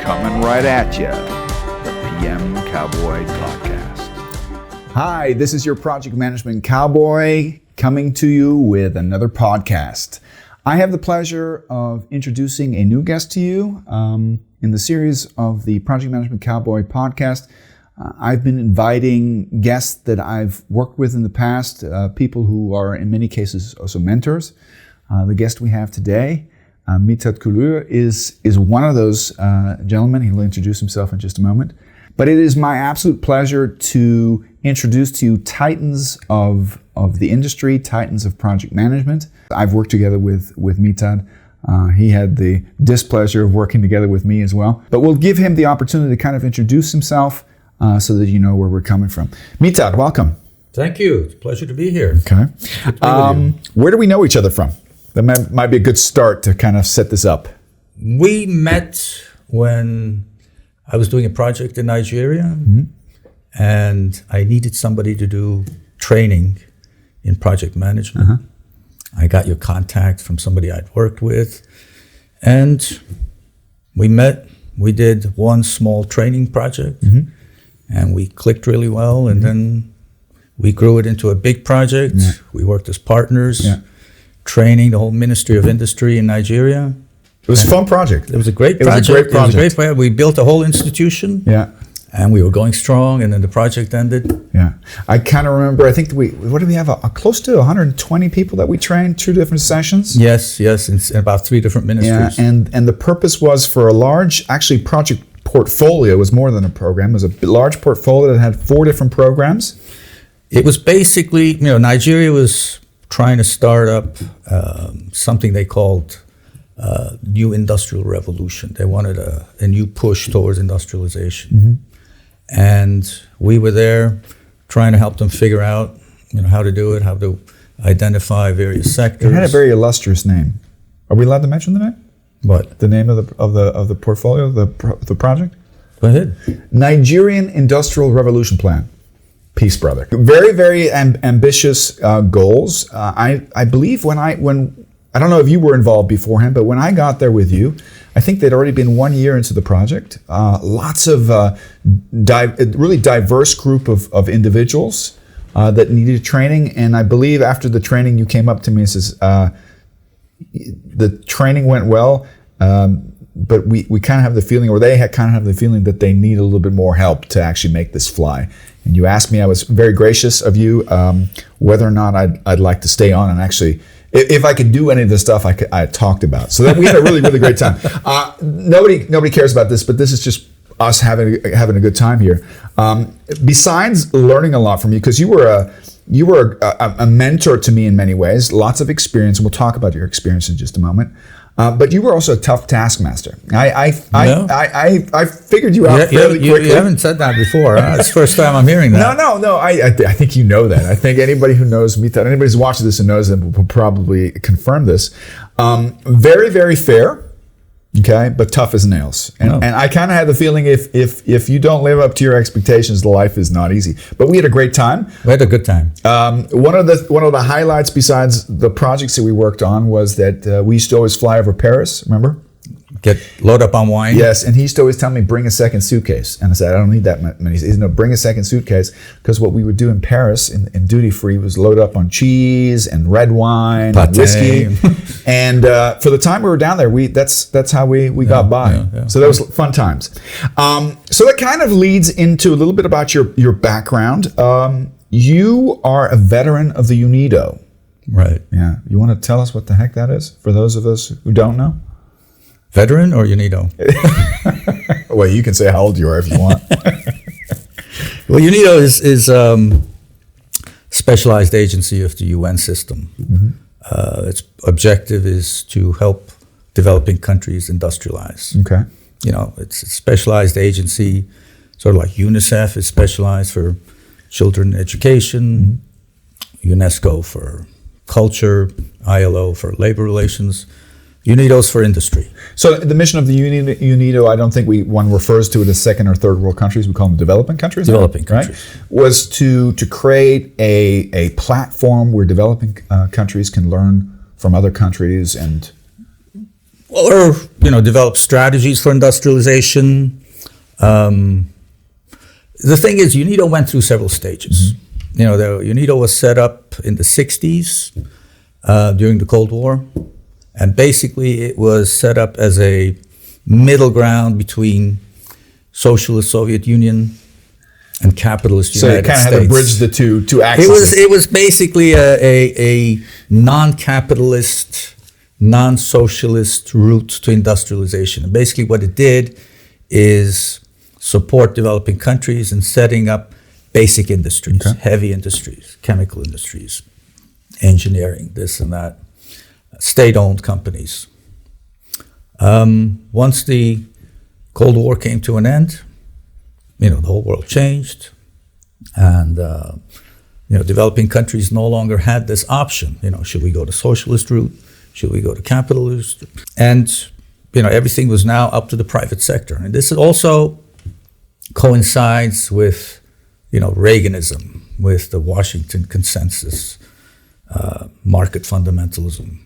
coming right at you, the PM Cowboy Podcast. Hi, this is your Project Management Cowboy coming to you with another podcast. I have the pleasure of introducing a new guest to you in the series of the Project Management Cowboy Podcast. I've been inviting guests that I've worked with in the past, people who are in many cases also mentors. The guest we have today, Mithat Külür, is one of those gentlemen. He'll introduce himself in just a moment. But it is my absolute pleasure to introduce to you titans of the industry, titans of project management. I've worked together with Mithat. He had the displeasure of working together with me as well. But we'll give him the opportunity to kind of introduce himself so that you know where we're coming from. Mithat, welcome. Thank you. It's a pleasure to be here. Okay. Where do we know each other from? That might be a good start to kind of set this up. We met when I was doing a project in Nigeria, and I needed somebody to do training in project management. I got your contact from somebody I'd worked with, and we met. We did one small training project, and we clicked really well, and then we grew it into a big project. We worked as partners. Training the whole Ministry of Industry in Nigeria. It was a fun project. It was a great project. We built a whole institution. And we were going strong, and then the project ended. I kind of remember, I think what did we have? Close to 120 people that we trained, 2 different sessions? Yes, in about 3 different ministries. And the purpose was for a large, actually project portfolio. It was more than a program. It was a large portfolio that had 4 different programs. It was basically, Nigeria was trying to start up something they called new industrial revolution. They wanted a new push towards industrialization. And we were there trying to help them figure out how to do it, how to identify various sectors. It had a very illustrious name. Are we allowed to mention the name? What? The name of the portfolio, the project? Go ahead. Nigerian Industrial Revolution Plan. Peace, brother. Very, very ambitious goals. I believe when I don't know if you were involved beforehand, but when I got there with you, I think they'd already been 1 year into the project. Lots of really diverse group of individuals that needed training. And I believe after the training, you came up to me and says, the training went well, but we kind of have the feeling, or they kind of have the feeling that they need a little bit more help to actually make this fly. And you asked me, I was very gracious of you, whether or not I'd like to stay on and actually, if I could do any of the stuff I talked about. So that we had a really, really great time. Nobody cares about this, but this is just us having a good time here. Besides learning a lot from you, because you were a mentor to me in many ways, lots of experience, and we'll talk about your experience in just a moment. But you were also a tough taskmaster. I figured you out fairly quickly. You haven't said that before. It's the first time I'm hearing that. No. I think you know that. I think anybody who knows Mithat, anybody who's watching this and knows that will probably confirm this. Very, very fair. Okay, but tough as nails. And I kind of had the feeling if you don't live up to your expectations, life is not easy. But we had a great time. We had a good time. One of the highlights besides the projects that we worked on was that we used to always fly over Paris, remember? Load up on wine. Yes, and he used to always tell me, bring a second suitcase. And I said, I don't need that many. He said, no, bring a second suitcase. Because what we would do in Paris, in duty free, was load up on cheese and red wine and whiskey. And for the time we were down there, that's how we got by. So that was fun times. So that kind of leads into a little bit about your background. You are a veteran of the UNIDO. Right. Yeah. You want to tell us what the heck that is, for those of us who don't know? Veteran or UNIDO? Well, you can say how old you are if you want. Well, UNIDO is specialized agency of the UN system. Its objective is to help developing countries industrialize. Okay. It's a specialized agency, sort of like UNICEF is specialized for children education, UNESCO for culture, ILO for labor relations. UNIDO's for industry. So the mission of the UNIDO, I don't think one refers to it as second or third world countries. We call them developing countries. Developing countries. Right? Was to create a platform where developing countries can learn from other countries and or develop strategies for industrialization. The thing is, UNIDO went through several stages. UNIDO was set up in the 60s during the Cold War, and basically it was set up as a middle ground between socialist Soviet Union and capitalist United States. So it kind of had to bridge the two axes. It was basically a non-capitalist, non-socialist route to industrialization. And basically what it did is support developing countries in setting up basic industries, heavy industries, chemical industries, engineering, this and that, state-owned companies. Once the Cold War came to an end, the whole world changed, and developing countries no longer had this option. Should we go to socialist route? Should we go to capitalist? And everything was now up to the private sector, and this also coincides with Reaganism, with the Washington Consensus, market fundamentalism.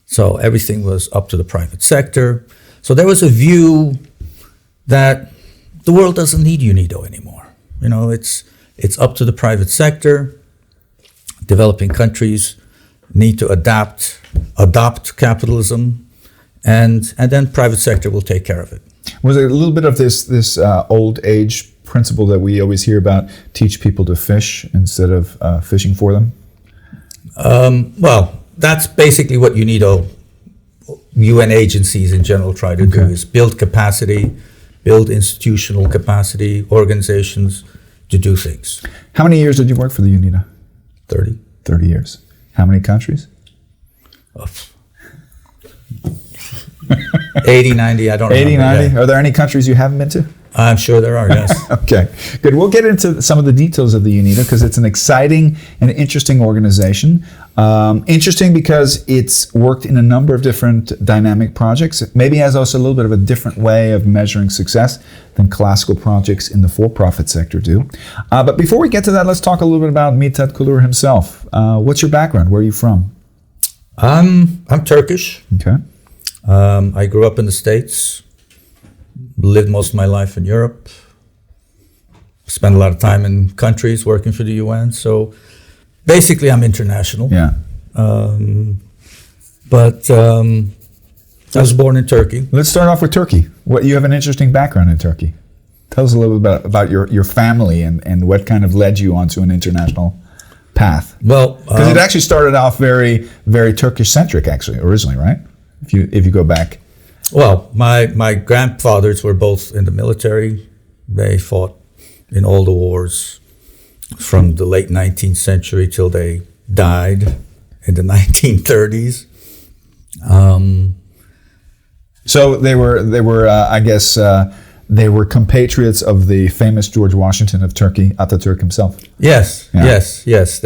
So everything was up to the private sector. So there was a view that the world doesn't need UNIDO anymore. It's up to the private sector. Developing countries need to adopt capitalism, and then private sector will take care of it. Was it a little bit of this old age principle that we always hear about, teach people to fish instead of fishing for them? Well, that's basically what UNIDO, UN agencies in general try to do, is build capacity, build institutional capacity, organizations to do things. How many years did you work for the UNIDO? 30. 30 years. How many countries? 80, 90, I don't know. 80, 90? Are there any countries you haven't been to? I'm sure there are, yes. Okay, good. We'll get into some of the details of the UNIDO because it's an exciting and interesting organization. Interesting because it's worked in a number of different dynamic projects. It maybe has also a little bit of a different way of measuring success than classical projects in the for-profit sector do. But before we get to that, let's talk a little bit about Mithat Külür himself. What's your background? Where are you from? I'm Turkish. Okay. I grew up in the States, lived most of my life in Europe, spent a lot of time in countries working for the UN. So basically I'm international. Yeah. But I was born in Turkey. Let's start off with Turkey. You have an interesting background in Turkey. Tell us a little bit about your family and what kind of led you onto an international path. Well, because it actually started off very, very Turkish-centric, actually, originally, right? If you go back. Well, my grandfathers were both in the military. They fought in all the wars from the late 19th century till they died in the 1930s. So they were I guess they were compatriots of the famous George Washington of Turkey, Atatürk himself. Yes, yeah. yes.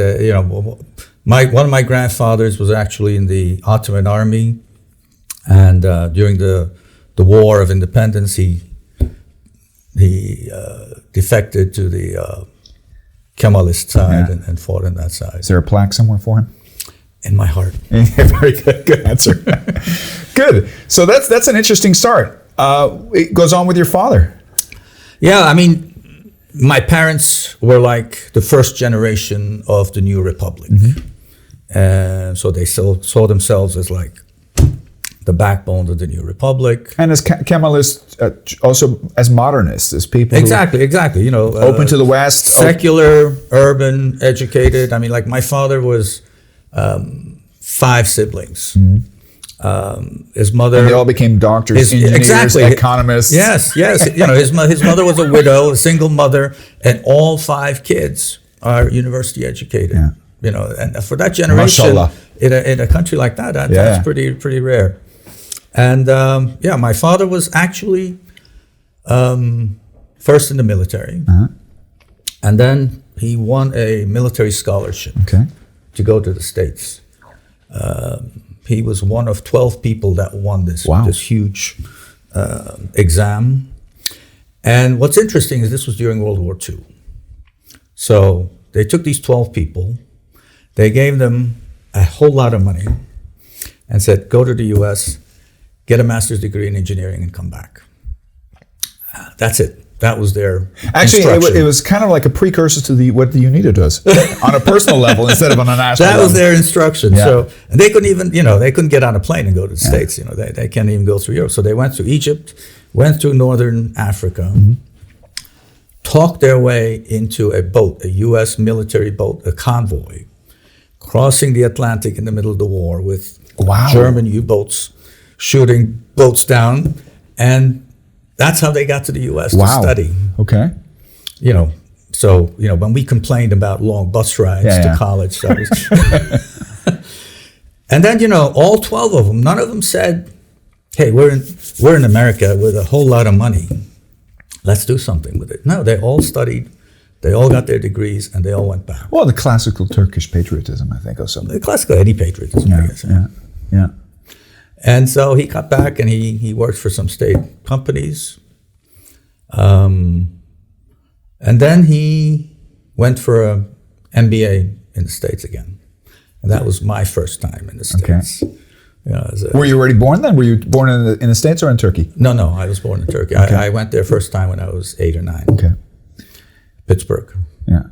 One of my grandfathers was actually in the Ottoman army, and during the War of Independence, he defected to the Kemalist side and fought on that side. Is there a plaque somewhere for him? In my heart. Very good. Good answer. Good. So that's an interesting start. It goes on with your father. Yeah, I mean, my parents were like the first generation of the new republic. Mm-hmm. So they saw themselves as like the backbone of the new republic. And as Kemalists, also as modernists, as people Exactly. open to the West. Secular, urban, educated. I mean, like my father was 5 siblings. Mm-hmm. His mother, and they all became doctors, engineers, economists. Yes. His mother was a widow, a single mother, and all 5 kids are university educated. Yeah. And for that generation, in a country like that, that's pretty rare. And my father was actually first in the military, and then he won a military scholarship to go to the States. He was one of 12 people that won this huge exam. And what's interesting is this was during World War II. So they took these 12 people, they gave them a whole lot of money and said, go to the US get a master's degree in engineering, and come back. That's it. That was their Actually, instruction. it was kind of like a precursor to what the UNIDO does on a personal level instead of on a national That level. was their instruction. Yeah. So and they couldn't even, they couldn't get on a plane and go to the States. They can't even go through Europe. So they went to Egypt, went to Northern Africa, talked their way into a boat, a U.S. military boat, a convoy, crossing the Atlantic in the middle of the war with German U-boats shooting boats down, and that's how they got to the U.S. to study. Okay. So when we complained about long bus rides to college, that was and then all 12 of them, none of them said, "Hey, we're in America with a whole lot of money. Let's do something with it." No, they all studied, they all got their degrees, and they all went back. Well, the classical Turkish patriotism, I think, or something. The classical any patriotism, I guess. Yeah. And so he got back and he worked for some state companies. And then he went for an MBA in the States again. And that was my first time in the States. Okay. Were you already born then? Were you born in the States or in Turkey? No, I was born in Turkey. Okay. I went there first time when I was 8 or 9. Okay. Pittsburgh. Yeah.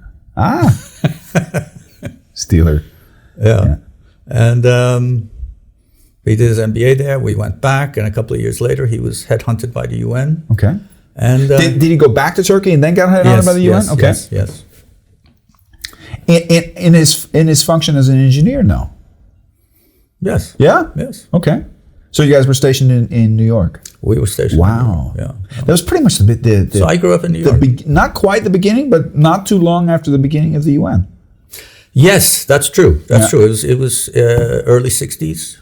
Steeler. Yeah. And he did his MBA there. We went back, and a couple of years later, he was headhunted by the UN. Okay. And did he go back to Turkey and then got headhunted by the UN? Yes, okay. Yes. In his function as an engineer, no. Yes. Yeah. Yes. Okay. So you guys were stationed in New York. We were stationed. Wow. In New York. Yeah. That was pretty much the So I grew up in New York. Not quite the beginning, but not too long after the beginning of the UN. Yes, that's true. That's true. It was early 60s.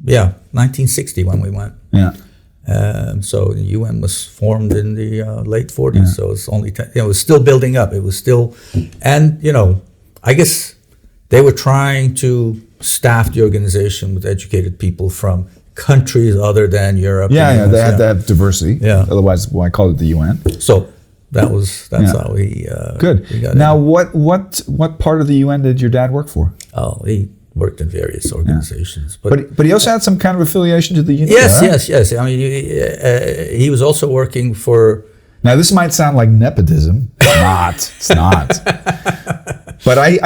Yeah, 1960 when we went. Yeah. So the UN was formed in the late 40s. So it's only it was still building up. It was still, and I guess they were trying to staff the organization with educated people from countries other than Europe. They had to have diversity. Yeah. Otherwise, why call it the UN? So that's how he. Good. He got now, in. what part of the UN did your dad work for? Oh, he worked in various organizations, but he also had some kind of affiliation to the UNIDO. Yes. I mean, he was also working for. Now, this might sound like nepotism. It's not. But I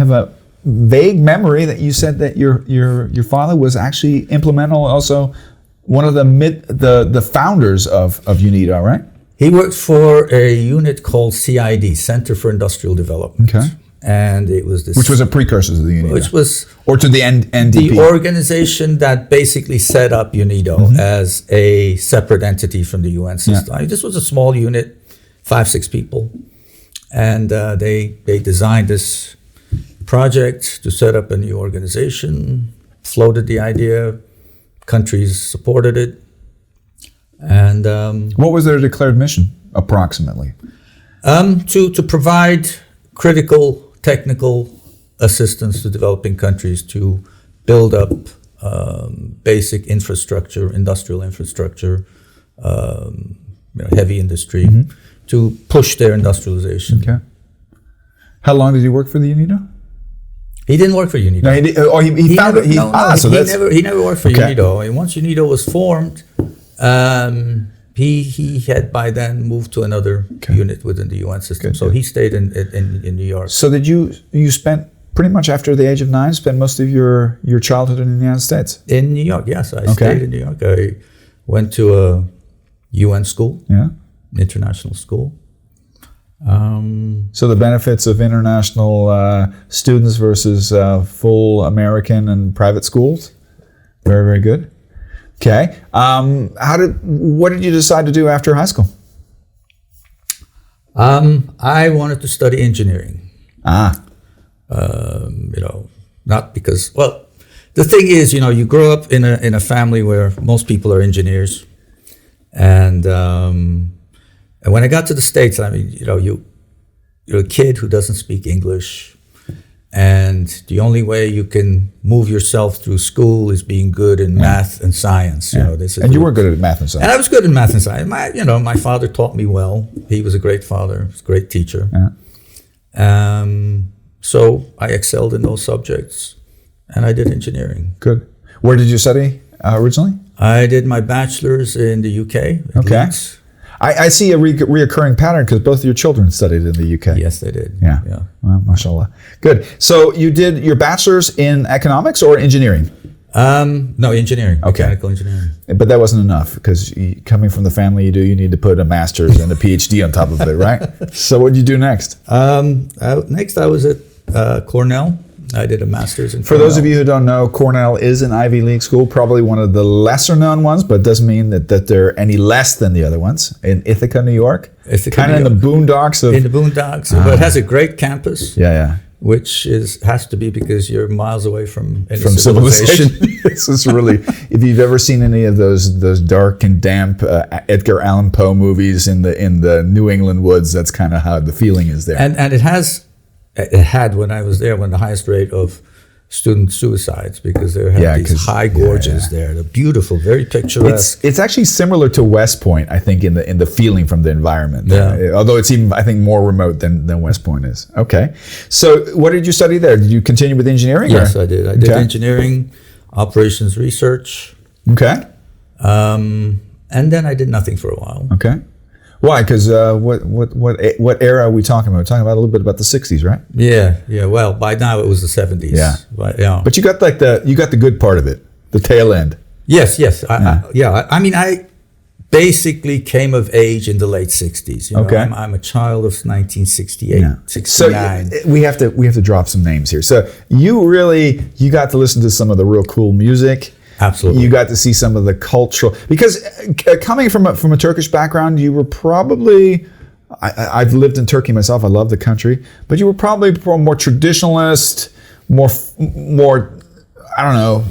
have a vague memory that you said that your father was actually implemental, also one of the founders of UNIDO, right? He worked for a unit called CID, Center for Industrial Development. Okay. And it was this, which was a precursor to the UNIDO, or to the NDP, the organization that basically set up UNIDO as a separate entity from the UN system. I mean, this was a small unit, 5-6 people, and they designed this project to set up a new organization, floated the idea, countries supported it, and what was their declared mission approximately? To provide critical technical assistance to developing countries to build up basic infrastructure, industrial infrastructure, heavy industry, to push their industrialization. Okay. How long did he work for the UNIDO? He didn't work for UNIDO. No, he found it. He never worked for UNIDO. And once UNIDO was formed, he had by then moved to another unit within the UN system. So he stayed in New York. So did you spent pretty much after the age of 9, spent most of your childhood in the United States? In New York, yes. I stayed in New York. I went to a UN school, international school. So the benefits of international students versus full American and private schools, very, very good. Okay. What did you decide to do after high school? I wanted to study engineering. Not because, the thing is, you grow up in a family where most people are engineers, and when I got to the States, I mean, you're a kid who doesn't speak English, and the only way you can move yourself through school is being good in math and science. And you were good at math and science. And I was good in math and science. My father taught me well. He was a great father. He was a great teacher. Yeah. So I excelled in those subjects, and I did engineering. Good. Where did you study originally? I did my bachelor's in the UK. Okay. Leeds. I see a reoccurring pattern because both of your children studied in the UK. Yes, they did. Yeah. Well, mashallah. Good. So you did your bachelor's in economics or engineering? No, engineering. Okay. Mechanical engineering. But that wasn't enough because coming from the family you need to put a master's and a PhD on top of it, right? So what did you do next? Next, I was at Cornell. I did a master's in For Cornell. those of you who don't know, Cornell is an Ivy League school, probably one of the lesser known ones, but doesn't mean that they're any less than the other ones. In Ithaca, New York, kind of in the boondocks of... In the boondocks, but it has a great campus. Yeah. Which has to be because you're miles away from any civilization. This is really, if you've ever seen any of those dark and damp Edgar Allan Poe movies in the New England woods, that's kind of how the feeling is there. And it had when I was there, the highest rate of student suicides because there have these high gorges there. They're beautiful, very picturesque. It's actually similar to West Point, I think, in the feeling from the environment. Yeah. Although it's even, I think, more remote than West Point is. Okay. So what did you study there? Did you continue with engineering? Yes, I did. I did engineering, operations research. Okay. And then I did nothing for a while. Okay. Why? Because what era are we talking about? We're talking about a little bit about the 60s, right? Yeah. Well, by now it was the 70s. Yeah. But you got the good part of it, the tail end. Yes. I mean, I basically came of age in the late 60s. Okay. I'm a child of 1968, 69. So we have to drop some names here. So you got to listen to some of the real cool music. Absolutely. You got to see some of the cultural, because coming from a Turkish background, you were probably, I've lived in Turkey myself, I love the country, but you were probably more traditionalist, more I don't know,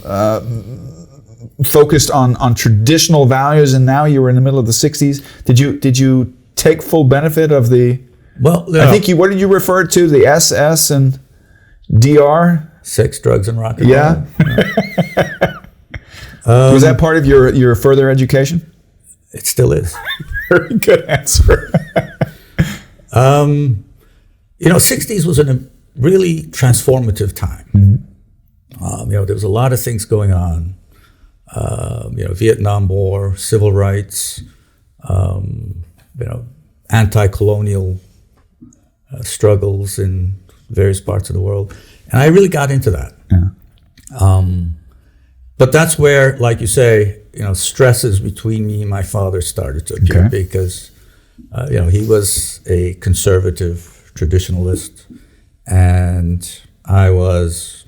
focused on traditional values, and now you were in the middle of the 60s. Did you take full benefit of the, I think what did you refer to, the SS and DR? Sex, drugs, and rock and roll. Yeah. Was that part of your further education? It still is. Very good answer. 60s was a really transformative time. Mm-hmm. There was a lot of things going on. Vietnam War, civil rights, anti-colonial struggles in various parts of the world, and I really got into that. Yeah. But that's where, like you say, stresses between me and my father started to appear because, he was a conservative traditionalist, and I was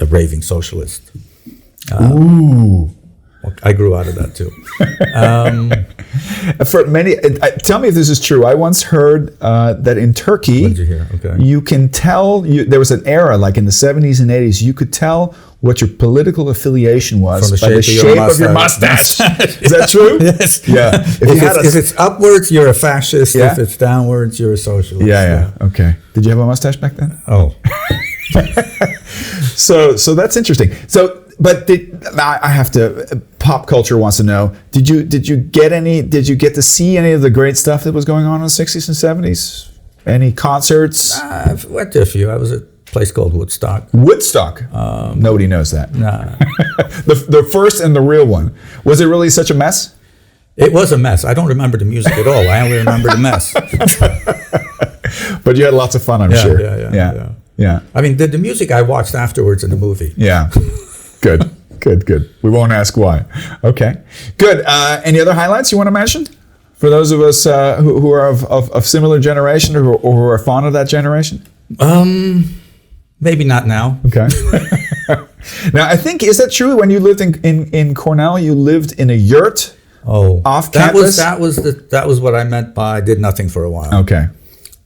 a raving socialist. Ooh. I grew out of that too. For many, tell me if this is true. I once heard that in Turkey, What did you hear? Okay. You can tell. There was an era, like in the 70s and 80s, you could tell what your political affiliation was by the shape of your mustache. Is that true? Yes. Yeah. If it's upwards, you're a fascist. Yeah. If it's downwards, you're a socialist. Yeah. Okay. Did you have a mustache back then? Oh. So that's interesting. But I have to. Pop culture wants to know. Did you get to see any of the great stuff that was going on in the 60s and 70s? Any concerts? I've went to a few. I was at a place called Woodstock. Woodstock. Nobody knows that. Nah. the first and the real one. Was it really such a mess? It was a mess. I don't remember the music at all. I only remember the mess. But you had lots of fun, I'm sure. Yeah. I mean, the music I watched afterwards in the movie. Yeah. Good. We won't ask why. Okay. Good. Any other highlights you want to mention for those of us who are of similar generation or who are fond of that generation? Maybe not now. Okay. Now, I think, is that true? When you lived in Cornell, you lived in a yurt off campus? That was what I meant by I did nothing for a while. Okay.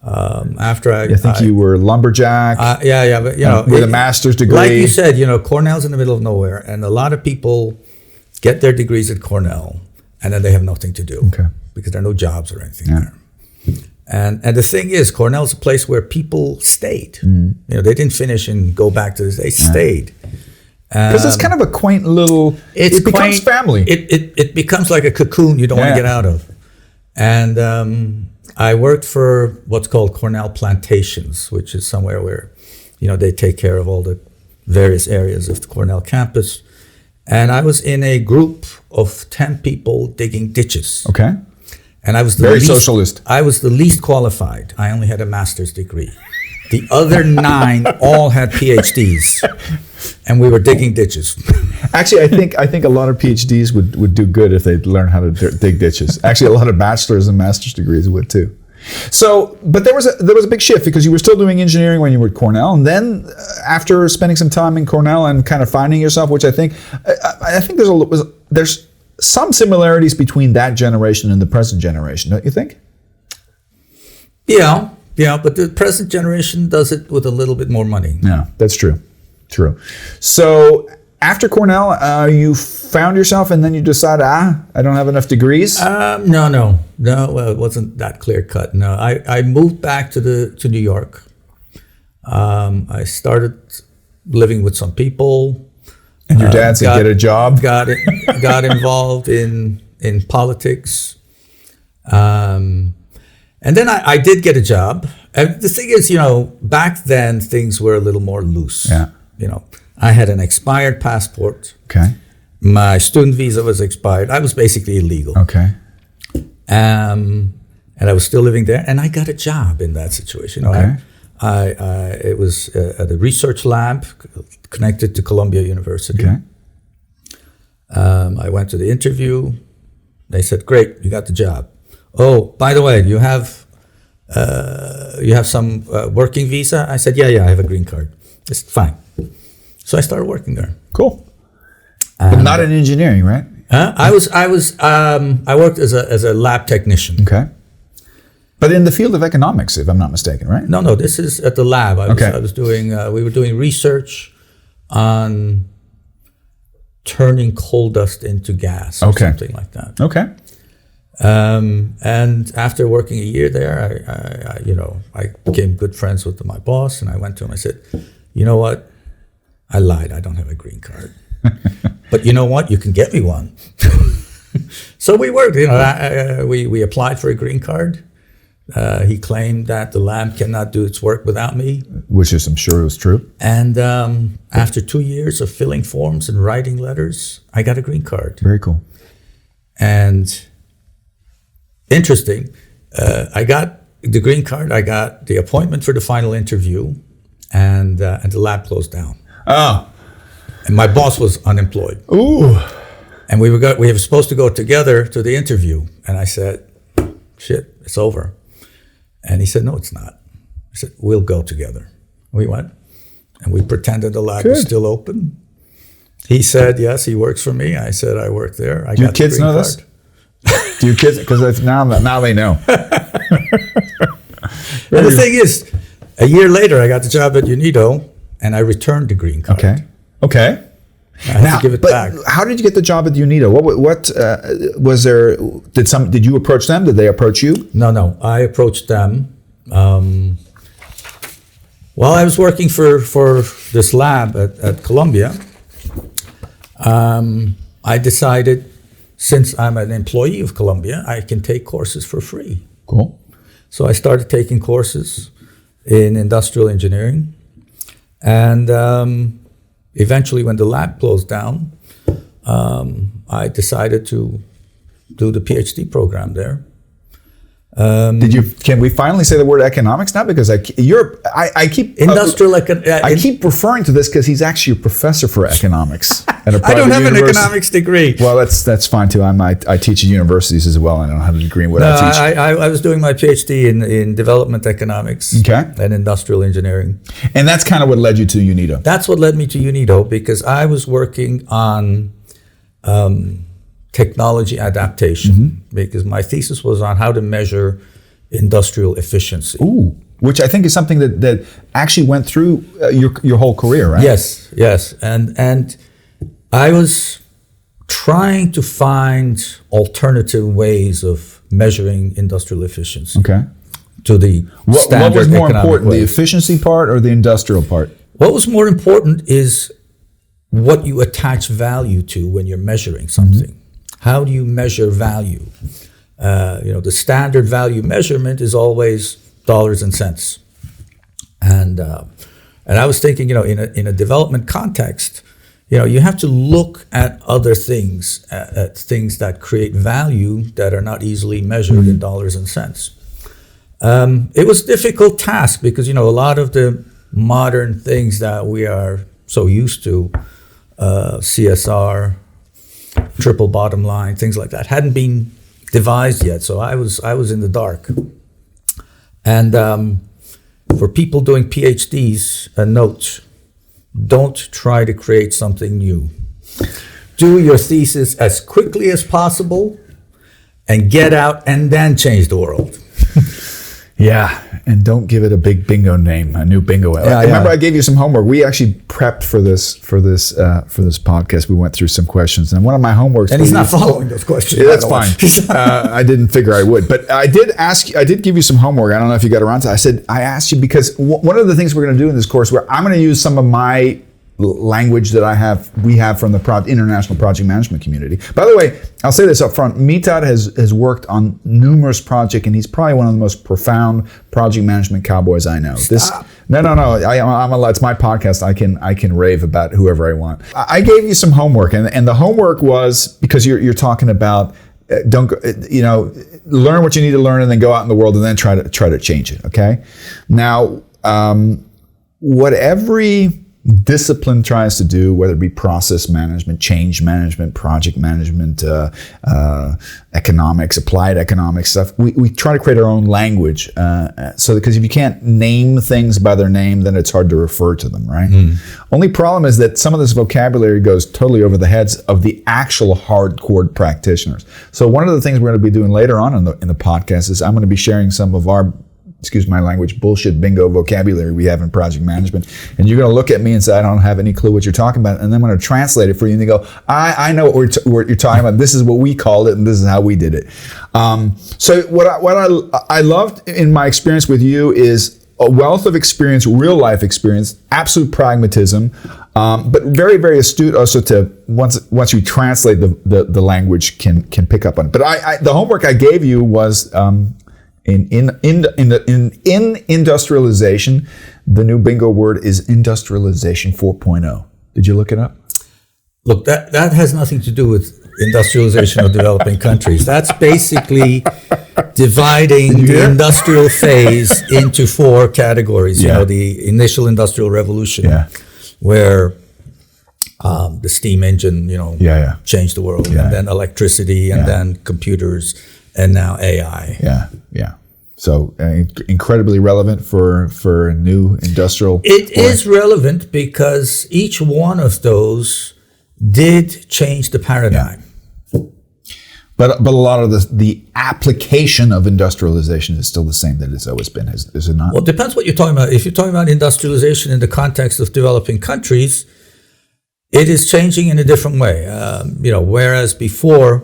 After I think you were lumberjack. But with a master's degree. Like you said, Cornell's in the middle of nowhere, and a lot of people get their degrees at Cornell, and then they have nothing to do because there are no jobs or anything there. And the thing is, Cornell's a place where people stayed. They didn't finish and go back to this; they stayed. Because it's kind of a quaint little. It becomes family. It becomes like a cocoon you don't want to get out of, and. I worked for what's called Cornell Plantations, which is somewhere where, they take care of all the various areas of the Cornell campus. And I was in a group of 10 people digging ditches. Okay. And I was the Very least, socialist. I was the least qualified. I only had a master's degree. The other 9 all had PhDs, and we were digging ditches. Actually, I think a lot of PhDs would do good if they'd learn how to dig ditches. Actually, a lot of bachelor's and master's degrees would too. So, but there was a big shift because you were still doing engineering when you were at Cornell, and then after spending some time in Cornell and kind of finding yourself, which I think there's some similarities between that generation and the present generation, don't you think? Yeah, but the present generation does it with a little bit more money. Yeah, that's true. True. So after Cornell, you found yourself, and then you decided, I don't have enough degrees. No. Well, it wasn't that clear cut. No, I moved back to New York. I started living with some people. And your dad said, get a job. Got involved in politics. And then I did get a job. And the thing is, back then things were a little more loose. Yeah. I had an expired passport. Okay. My student visa was expired. I was basically illegal. Okay. And I was still living there, and I got a job in that situation. Okay. It was at a research lab connected to Columbia University. Okay. I went to the interview. They said, "Great, you got the job. Oh, by the way, you have some working visa?" I said, "Yeah, I have a green card." It's fine. So I started working there. Cool. But not in engineering, right? I worked as a lab technician. Okay. But in the field of economics, if I'm not mistaken, right? No, this is at the lab. Okay. We were doing research on turning coal dust into gas or something like that. Okay. And after working a year there, I became good friends with my boss, and I went to him. I said, "You know what? I lied. I don't have a green card. But you know what? You can get me one." So we worked. We applied for a green card. He claimed that the lab cannot do its work without me, which is, I'm sure, was true. And after 2 years of filling forms and writing letters, I got a green card. Very cool. And interesting, I got the green card. I got the appointment for the final interview, and the lab closed down. Oh. And my boss was unemployed. Ooh. And we were supposed to go together to the interview. And I said, "Shit, it's over." And he said, "No, it's not." I said, "We'll go together." We went, and we pretended the lab was still open. He said, "Yes, he works for me." I said, "I work there." Do your kids know this? Do your kids? Because now they know. And the thing is, a year later, I got the job at UNIDO, and I returned the green card. Okay. I had to give it back. How did you get the job at UNIDO? What was there? Did you approach them? Did they approach you? No. I approached them. While I was working for this lab at Columbia, I decided, since I'm an employee of Columbia, I can take courses for free. Cool. So I started taking courses in industrial engineering, and eventually, when the lab closed down, I decided to do the PhD program there. Can we finally say the word economics now? Because I keep industrial I keep referring to this because he's actually a professor for economics at a private I don't have university. an economics degree. Well, that's fine too. I teach at universities as well. I don't have a degree in what I teach. I was doing my PhD in development economics and industrial engineering. And that's kind of what led you to UNIDO. That's what led me to UNIDO, because I was working on technology adaptation, because my thesis was on how to measure industrial efficiency. Ooh, which I think is something that actually went through your whole career, right? Yes. And I was trying to find alternative ways of measuring industrial efficiency. Okay. To the standard what was more important, way. the efficiency part or the industrial part? What was more important is what you attach value to when you're measuring something. How do you measure value? The standard value measurement is always dollars and cents. And And I was thinking, in a development context, you have to look at other things, at things that create value that are not easily measured in dollars and cents. It was a difficult task because, a lot of the modern things that we are so used to, CSR, triple bottom line, things like that, hadn't been devised yet. So I was in the dark. And for people doing PhDs, a note: don't try to create something new. Do your thesis as quickly as possible and get out and then change the world. Yeah, and don't give it a big bingo name, a new bingo. I remember I gave you some homework. We actually prepped for this podcast. We went through some questions, and one of my homeworks. And he's not following those questions. Yeah, that's fine. I didn't figure I would, but I did give you some homework. I don't know if you got around to it. I asked you because one of the things we're going to do in this course, where I'm going to use some of my language that we have from the international project management community. By the way, I'll say this up front: Mithat has worked on numerous projects, and he's probably one of the most profound project management cowboys I know. No. It's my podcast. I can rave about whoever I want. I gave you some homework, and the homework was because you're talking about learn what you need to learn, and then go out in the world, and then try to change it. Okay, now what every discipline tries to do, whether it be process management, change management, project management, economics, applied economics stuff, we try to create our own language. So because if you can't name things by their name, then it's hard to refer to them, right? Only problem is that some of this vocabulary goes totally over the heads of the actual hardcore practitioners. So one of the things we're going to be doing later on in the podcast is I'm going to be sharing some of our, excuse my language, bullshit bingo vocabulary we have in project management. And you're going to look at me and say, I don't have any clue what you're talking about. And then I'm going to translate it for you and you go, I know what you're talking about. This is what we called it and this is how we did it. So what I loved in my experience with you is a wealth of experience, real life experience, absolute pragmatism, but very, very astute also to once you translate the language can pick up on it. But the homework I gave you was in industrialization, the new bingo word is industrialization 4.0. Did you look it up? Look, that has nothing to do with industrialization of developing countries. That's basically dividing the industrial phase into four categories. The initial industrial revolution, where the steam engine, changed the world, and then electricity, and then computers, and now AI. Yeah. So incredibly relevant for a new industrial. It is relevant because each one of those did change the paradigm. Yeah. But a lot of the application of industrialization is still the same that it's always been, is it not? Well, it depends what you're talking about. If you're talking about industrialization in the context of developing countries, it is changing in a different way. Whereas before,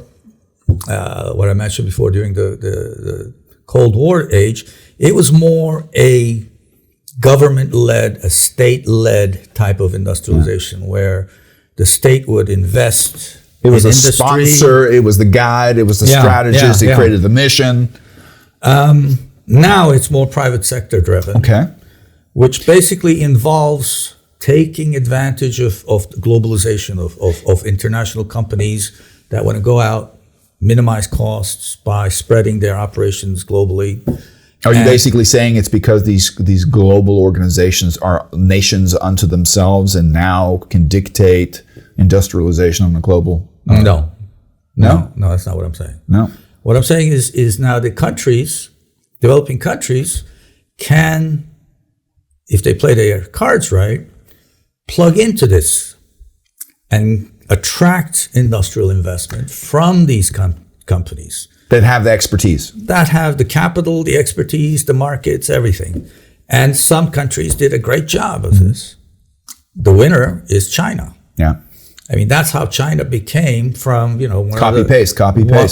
what I mentioned before during the Cold War age, it was more a government-led, a state-led type of industrialization where the state would invest. It was in a industry. sponsor, it was the guide, it was the strategist, it created the mission. Now it's more private sector driven, which basically involves taking advantage of the globalization of international companies that want to go out, minimize costs by spreading their operations globally. Are you basically saying it's because these global organizations are nations unto themselves and now can dictate industrialization on a global? No, that's not what I'm saying. No. What I'm saying is now the countries, developing countries, can, if they play their cards right, plug into this and attract industrial investment from these companies. That have the expertise. That have the capital, the expertise, the markets, everything. And some countries did a great job of this. The winner is China. Yeah. I mean, that's how China became from, copy paste.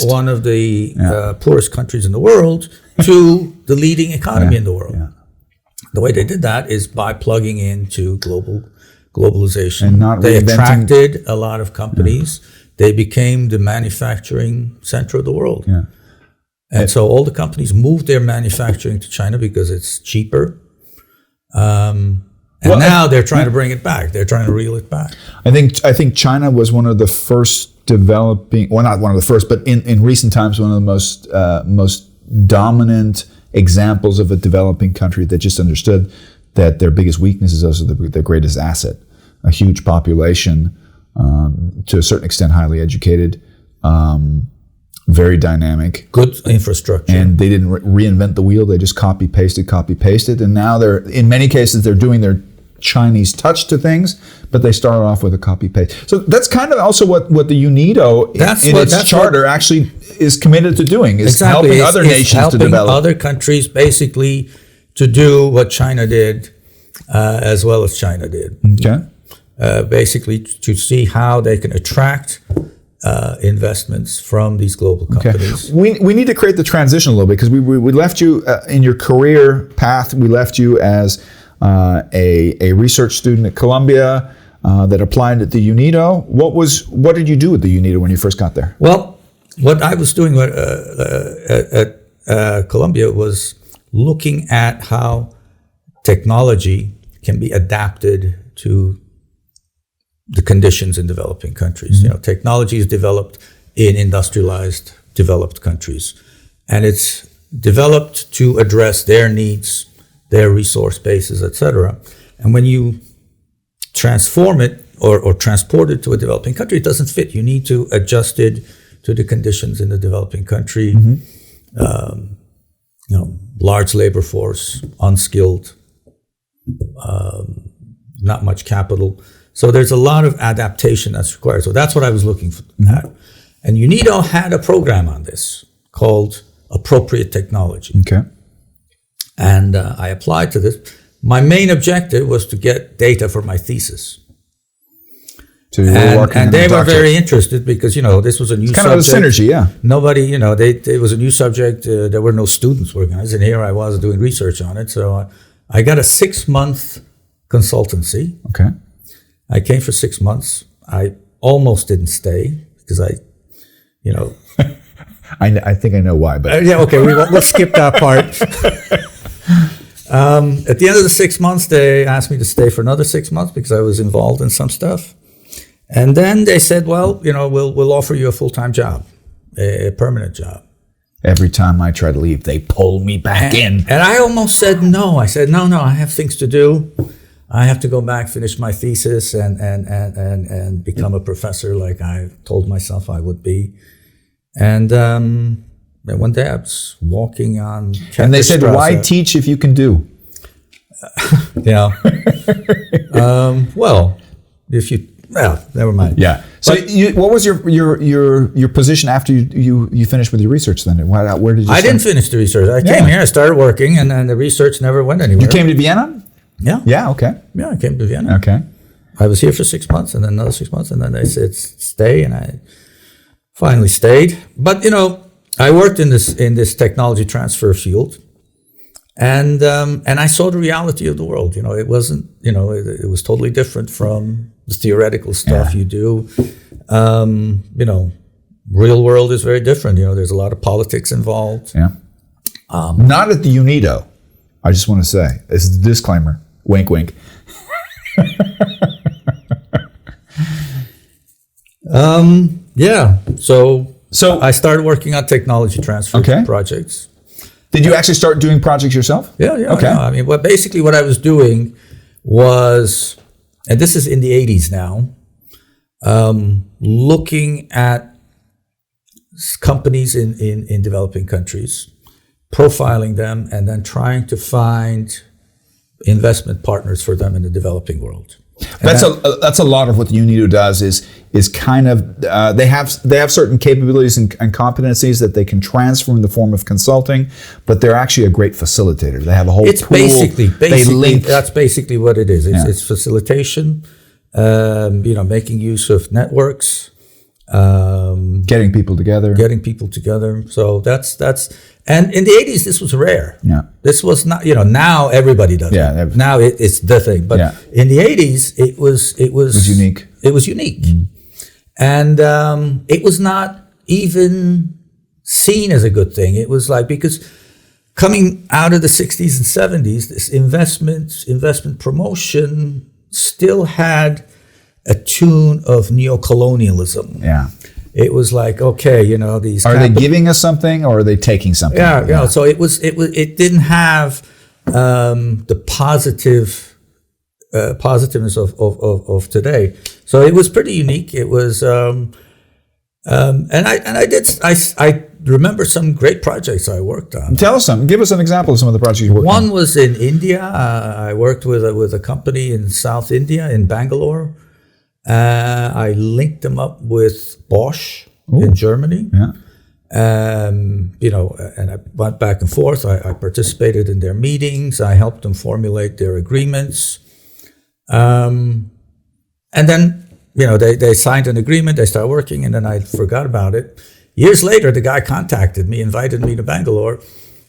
One of the poorest countries in the world to the leading economy in the world. Yeah. The way they did that is by plugging into globalization. And they attracted a lot of companies. Yeah. They became the manufacturing center of the world. Yeah. And so all the companies moved their manufacturing to China because it's cheaper. And now they're trying to bring it back. They're trying to reel it back. I think China was one of the first developing, well, not one of the first, but in recent times, one of the most dominant examples of a developing country that just understood that their biggest weakness is also their greatest asset. A huge population, to a certain extent highly educated, very dynamic. Good infrastructure. And they didn't reinvent the wheel. They just copy pasted. And now in many cases, they're doing their Chinese touch to things, but they started off with a copy paste. So that's kind of also what the UNIDO in its charter actually is committed to doing, is helping other nations to develop. Other countries basically to do what China did as well as China did. Okay. Basically to see how they can attract investments from these global companies. Okay. We need to create the transition a little bit because we left you in your career path. We left you as a research student at Columbia that applied at the UNIDO. What did you do at the UNIDO when you first got there? Well, what I was doing at Columbia was looking at how technology can be adapted to the conditions in developing countries. Mm-hmm. Technology is developed in industrialized, developed countries, and it's developed to address their needs, their resource bases, etc. And when you transform it or transport it to a developing country, it doesn't fit. You need to adjust it to the conditions in the developing country. Mm-hmm. Large labor force, unskilled, not much capital. So there's a lot of adaptation that's required. So that's what I was looking for. Mm-hmm. And UNIDO had a program on this called Appropriate Technology. Okay. And I applied to this. My main objective was to get data for my thesis. So you were working and they were very interested because, this was a new subject. Kind of a synergy, yeah. Nobody, it was a new subject. There were no students working on it. And here I was doing research on it. So I got a 6-month consultancy. Okay. I came for 6 months. I almost didn't stay because I think I know why, but yeah, okay, we'll skip that part. At the end of the 6 months, they asked me to stay for another 6 months because I was involved in some stuff. And then they said, well, we'll offer you a full-time job, a permanent job. Every time I try to leave, they pull me back in. And I almost said no. I said, no, I have things to do. I have to go back, finish my thesis, and become a professor like I told myself I would be. And then one day I was walking on Kepler and they said, Strasse. why teach if you can do? Never mind. Yeah. So what was your position after you finished with your research then? Where did you I didn't finish the research. I came here, I started working, and then the research never went anywhere. You came to Vienna? Yeah. Yeah, okay. Yeah, I came to Vienna. Okay. I was here for 6 months and then another 6 months, and then they said stay, and I finally stayed. But I worked in this technology transfer field, and I saw the reality of the world. It wasn't, it was totally different from the theoretical stuff you do. Real world is very different. There's a lot of politics involved. Yeah. Not at the UNIDO. I just want to say, this is a disclaimer. Wink, wink. So I started working on technology transfer projects. Did you actually start doing projects yourself? Yeah. Okay. I mean, basically what I was doing was, and this is in the 80s now, looking at companies in developing countries, profiling them, and then trying to find investment partners for them in the developing world. That's a lot of what the UNIDO does is kind of they have certain capabilities and competencies that they can transfer in the form of consulting, but they're actually a great facilitator. They have a whole pool. Basically that's basically what it is. It's facilitation, making use of networks, getting people together. So that's. And in the 80s, this was rare. Yeah. This was not, now everybody does it. Now it's the thing. But in the 80s, it was unique. It was unique. Mm. And it was not even seen as a good thing. It was like, because coming out of the 60s and 70s, this investment promotion still had a tune of neocolonialism. Yeah. It was like, okay, these are they giving us something or are they taking something? Yeah. So it didn't have the positiveness of today. So it was pretty unique. It was, and I remember some great projects I worked on. Tell us some. Give us an example of some of the projects you worked on. One was in India. I worked with a company in South India, in Bangalore. I linked them up with Bosch in Germany. Yeah. And I went back and forth. I participated in their meetings. I helped them formulate their agreements. And then, they signed an agreement. They started working, and then I forgot about it. Years later, the guy contacted me, invited me to Bangalore.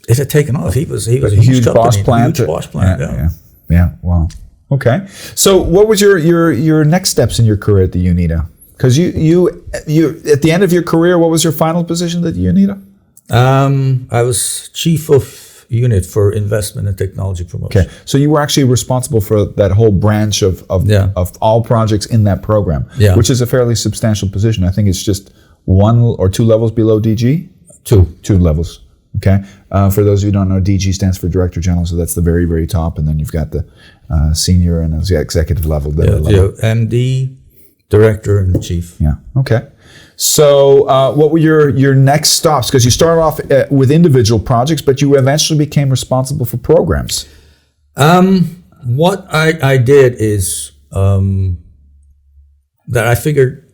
It had taken off. He was a huge Bosch plant. Huge Bosch plant. Yeah. Wow. Okay. So, what was your next steps in your career at the UNIDO? Because you at the end of your career, what was your final position at the UNIDO? I was chief of unit for investment and technology promotion. Okay. So you were actually responsible for that whole branch of all projects in that program, which is a fairly substantial position. I think it's just 1 or 2 levels below DG. Two levels. Okay. For those of you who don't know, DG stands for Director General, so that's the very, very top, and then you've got the senior and the executive level. MD, Director, and Chief. Yeah. Okay. So, what were your next stops? Because you started off with individual projects, but you eventually became responsible for programs. What I did is that I figured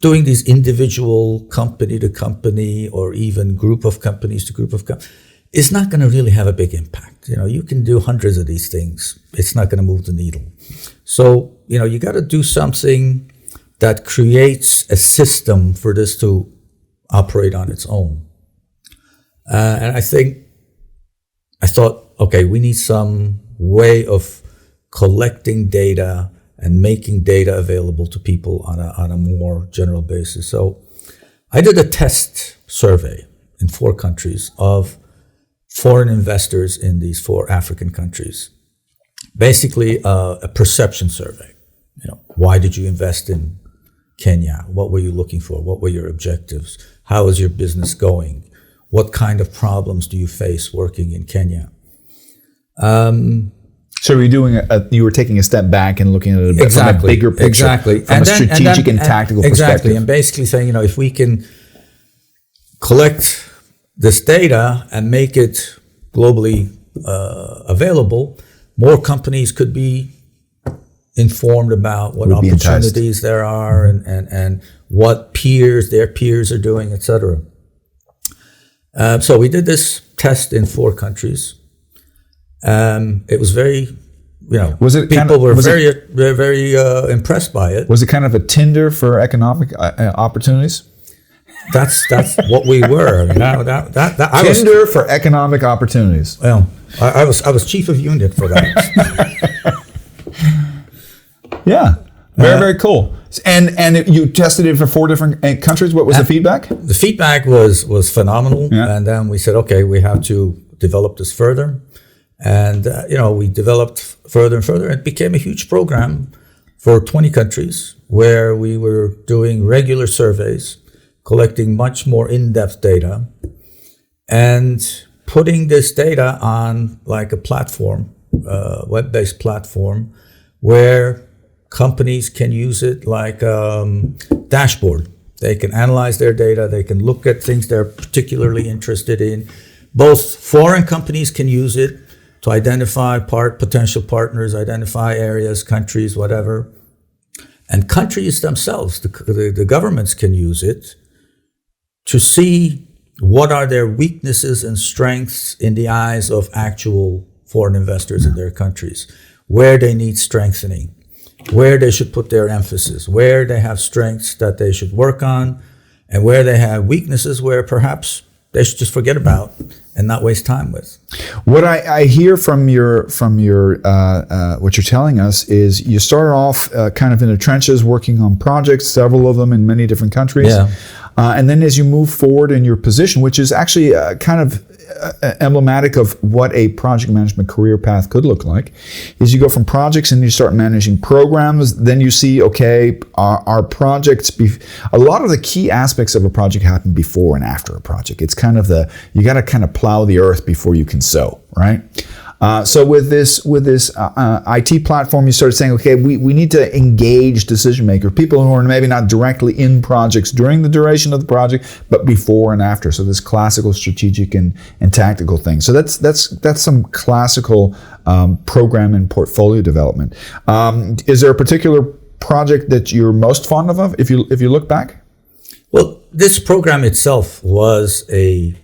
doing these individual company to company or even group of companies to group of companies is not going to really have a big impact. You can do hundreds of these things. It's not going to move the needle. So, you got to do something that creates a system for this to operate on its own. And I thought, okay, we need some way of collecting data and making data available to people on a more general basis. So I did a test survey in 4 countries of foreign investors in these 4 African countries. Basically, a perception survey. Why did you invest in Kenya? What were you looking for? What were your objectives? How is your business going? What kind of problems do you face working in Kenya? So you were taking a step back and looking at it from a bigger picture, from a strategic and tactical perspective. Exactly, and basically saying, if we can collect this data and make it globally available, more companies could be informed about what opportunities there are and what their peers are doing, etc. So we did this test in 4 countries. It was very, people were very impressed by it. Was it kind of a Tinder for economic opportunities? That's what we were. Tinder for economic opportunities. Well, I was chief of unit for that. Yeah, very cool. And you tested it for 4 different countries. What was the feedback? The feedback was phenomenal. Yeah. And then we said, okay, we have to develop this further. And, we developed further and further. It became a huge program for 20 countries where we were doing regular surveys, collecting much more in-depth data, and putting this data on like a platform, web-based platform, where companies can use it like dashboard. They can analyze their data. They can look at things they're particularly interested in. Both foreign companies can use it to identify potential partners, identify areas, countries, whatever. And countries themselves, the governments can use it to see what are their weaknesses and strengths in the eyes of actual foreign investors in their countries, where they need strengthening, where they should put their emphasis, where they have strengths that they should work on, and where they have weaknesses where perhaps they should just forget about and not waste time with. What I hear from your what you're telling us is you started off kind of in the trenches working on projects, several of them in many different countries. Yeah. And then as you move forward in your position, which is actually kind of emblematic of what a project management career path could look like is you go from projects and you start managing programs. Then you see, okay, our projects, a lot of the key aspects of a project happen before and after a project. It's kind of you got to kind of plow the earth before you can sow, right? So with this IT platform, you started saying, okay, we need to engage decision makers, people who are maybe not directly in projects during the duration of the project, but before and after. So this classical strategic and tactical thing. So that's some classical program and portfolio development. Is there a particular project that you're most fond of if you look back? Well, this program itself was a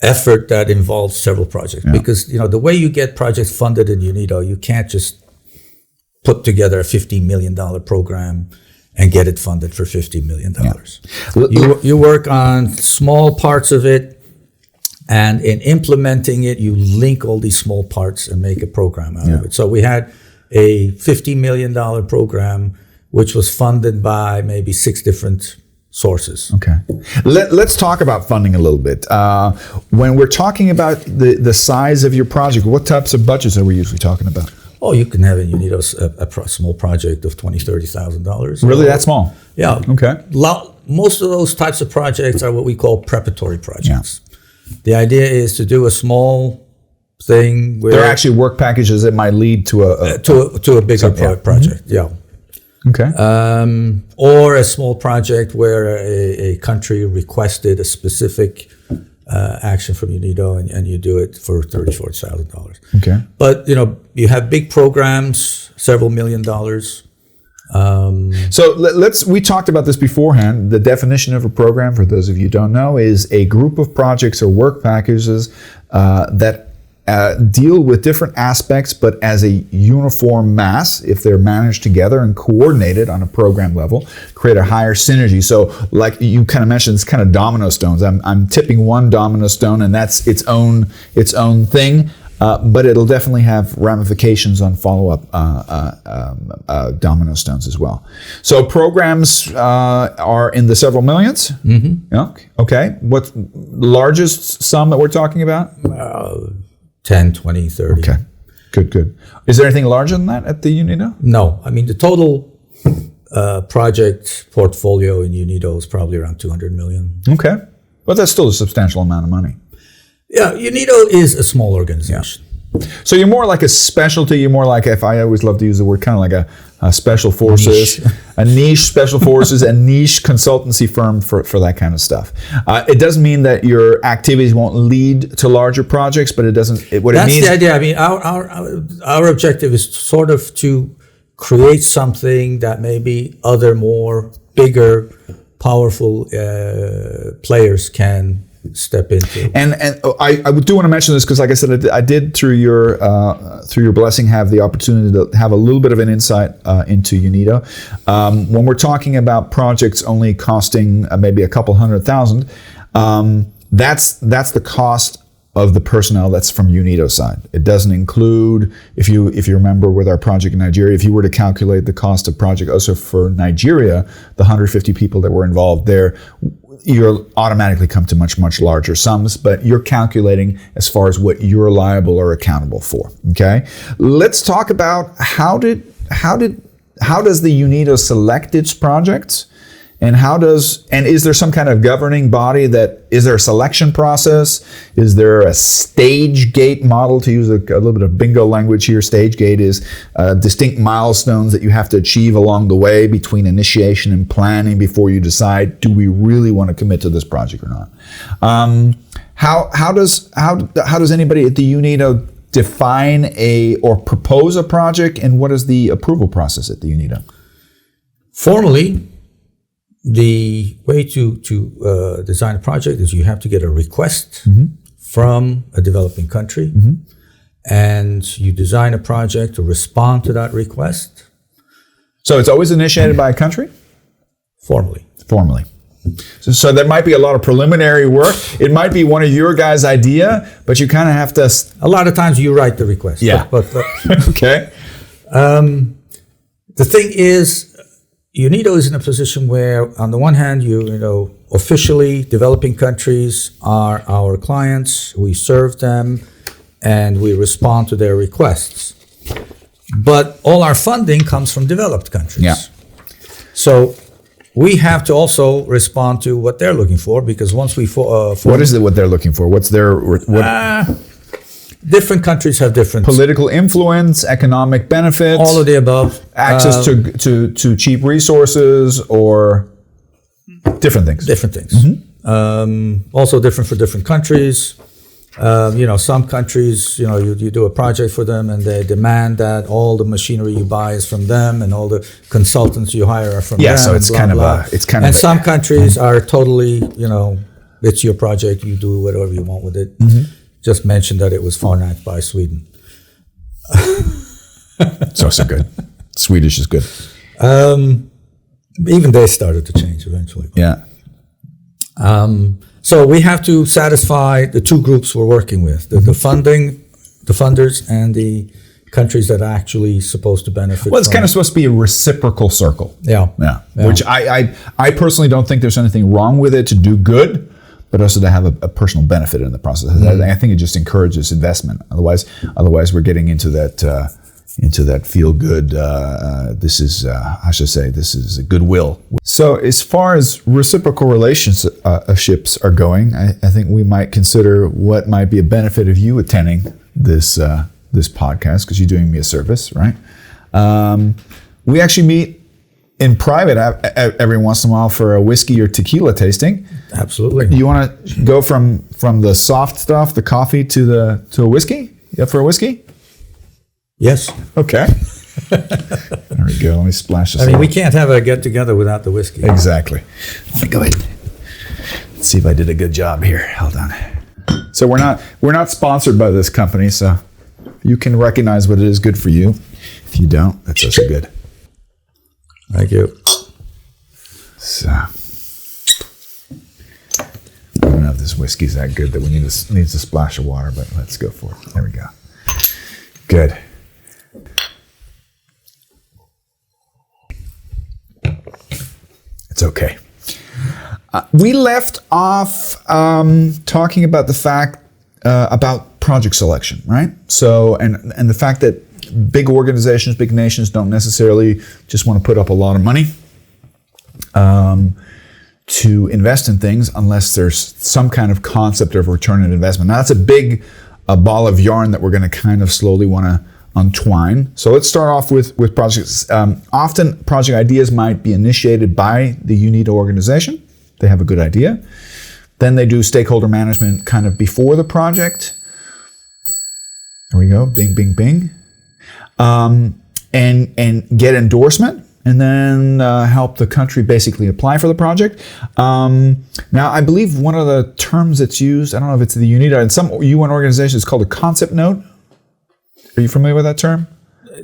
effort that involves several projects, because the way you get projects funded in UNIDO, you can't just put together a $50 million program and get it funded for $50 million. You work on small parts of it, and in implementing it, you link all these small parts and make a program out of it. So we had a $50 million program which was funded by maybe 6 different sources. Okay. Let's talk about funding a little bit. When we're talking about the size of your project, what types of budgets are we usually talking about? Oh, you can have in UNIDO a small project of $20,000, $30,000. Really, that small? Yeah. Okay. Most of those types of projects are what we call preparatory projects. The idea is to do a small thing where... They're actually work packages that might lead to a bigger project. Okay. Or a small project where a country requested a specific action from UNIDO, and you do it for $34,000. Okay. But you have big programs, several $1 million. So we talked about this beforehand. The definition of a program, for those of you who don't know, is a group of projects or work packages that deal with different aspects, but as a uniform mass, if they're managed together and coordinated on a program level, create a higher synergy. So like you kind of mentioned, it's kind of domino stones. I'm tipping one domino stone and that's its own thing, but it'll definitely have ramifications on follow-up domino stones as well. So programs are in the several millions? Mm-hmm. Yeah. Okay. What's the largest sum that we're talking about? 10, 20, 30. Okay, good. Is there anything larger than that at the UNIDO? No. I mean, the total project portfolio in UNIDO is probably around 200 million. Okay, but that's still a substantial amount of money. Yeah, UNIDO is a small organization. So you're more like a specialty, you're more like, if I always love to use the word, kind of like a special forces, a niche special forces, a niche consultancy firm for that kind of stuff. It doesn't mean that your activities won't lead to larger projects, but that's the idea. I mean, our objective is sort of to create something that maybe other more bigger, powerful players can step into. And I do want to mention this because, like I said, I did through your blessing have the opportunity to have a little bit of an insight into UNIDO. When we're talking about projects only costing maybe a couple $100,000, that's the cost of the personnel that's from UNIDO side. It doesn't include, if you remember with our project in Nigeria, if you were to calculate the cost of project also for Nigeria, the 150 people that were involved there, you'll automatically come to much, much larger sums, but you're calculating as far as what you're liable or accountable for. Okay, let's talk about how does the UNIDO select its projects, and is there some kind of governing body is there a selection process? Is there a stage gate model, to use a little bit of bingo language here? Stage gate is distinct milestones that you have to achieve along the way between initiation and planning before you decide, do we really want to commit to this project or not? How does anybody at the UNIDO define or propose a project, and what is the approval process at the UNIDO? Formally, the way to design a project is you have to get a request from a developing country, and you design a project to respond to that request. So it's always initiated by a country? Formally. So there might be a lot of preliminary work. It might be one of your guys' idea, but you kind of have to... A lot of times you write the request. Yeah. But okay. The thing is, UNIDO is in a position where, on the one hand, officially developing countries are our clients. We serve them, and we respond to their requests. But all our funding comes from developed countries. Yeah. So we have to also respond to what they're looking for, because once we what is it? What they're looking for? What's their different countries have different political influence, economic benefits, all of the above, access to cheap resources, or different things. Different things. Also different for different countries. Some countries, you do a project for them and they demand that all the machinery you buy is from them and all the consultants you hire are from them. Yeah, so it's blah, kind blah. of and some countries are totally, it's your project, you do whatever you want with it. Just mentioned that it was financed by Sweden. It's also good. Swedish is good. Even they started to change eventually. Yeah. So we have to satisfy the two groups we're working with, the funders, and the countries that are actually supposed to benefit. Well, it's kind of supposed to be a reciprocal circle. Yeah. Which I personally don't think there's anything wrong with it to do good, but also to have a personal benefit in the process. I think it just encourages investment. Otherwise we're getting into that feel good. This is a goodwill. So as far as reciprocal relationships are going, I think we might consider what might be a benefit of you attending this podcast, because you're doing me a service, right? We actually meet in private every once in a while for a whiskey or tequila tasting. Absolutely. You want to go from the soft stuff, the coffee, to a whiskey? You up for a whiskey? Yes. Okay. There we go. Let me splash this. We can't have a get together without the whiskey. Exactly. Let me go ahead. Let's see if I did a good job here. Hold on. So we're not sponsored by this company, so you can recognize what it is good for you. If you don't, that's also good. Thank you. So I don't know if this whiskey's that good that we needs a splash of water, but let's go for it. There we go. Good. It's okay. We left off talking about the fact about project selection, right? So, and the fact that big organizations, big nations don't necessarily just want to put up a lot of money to invest in things unless there's some kind of concept of return on investment. Now, that's a big ball of yarn that we're going to kind of slowly want to untwine. So let's start off with projects. Often project ideas might be initiated by the UNIDO organization. They have a good idea. Then they do stakeholder management kind of before the project. There we go, bing, bing, bing. And get endorsement, and then help the country basically apply for the project. Now, I believe one of the terms that's used, I don't know if it's the UNIDO, in some UN organizations, it's called a concept note. Are you familiar with that term?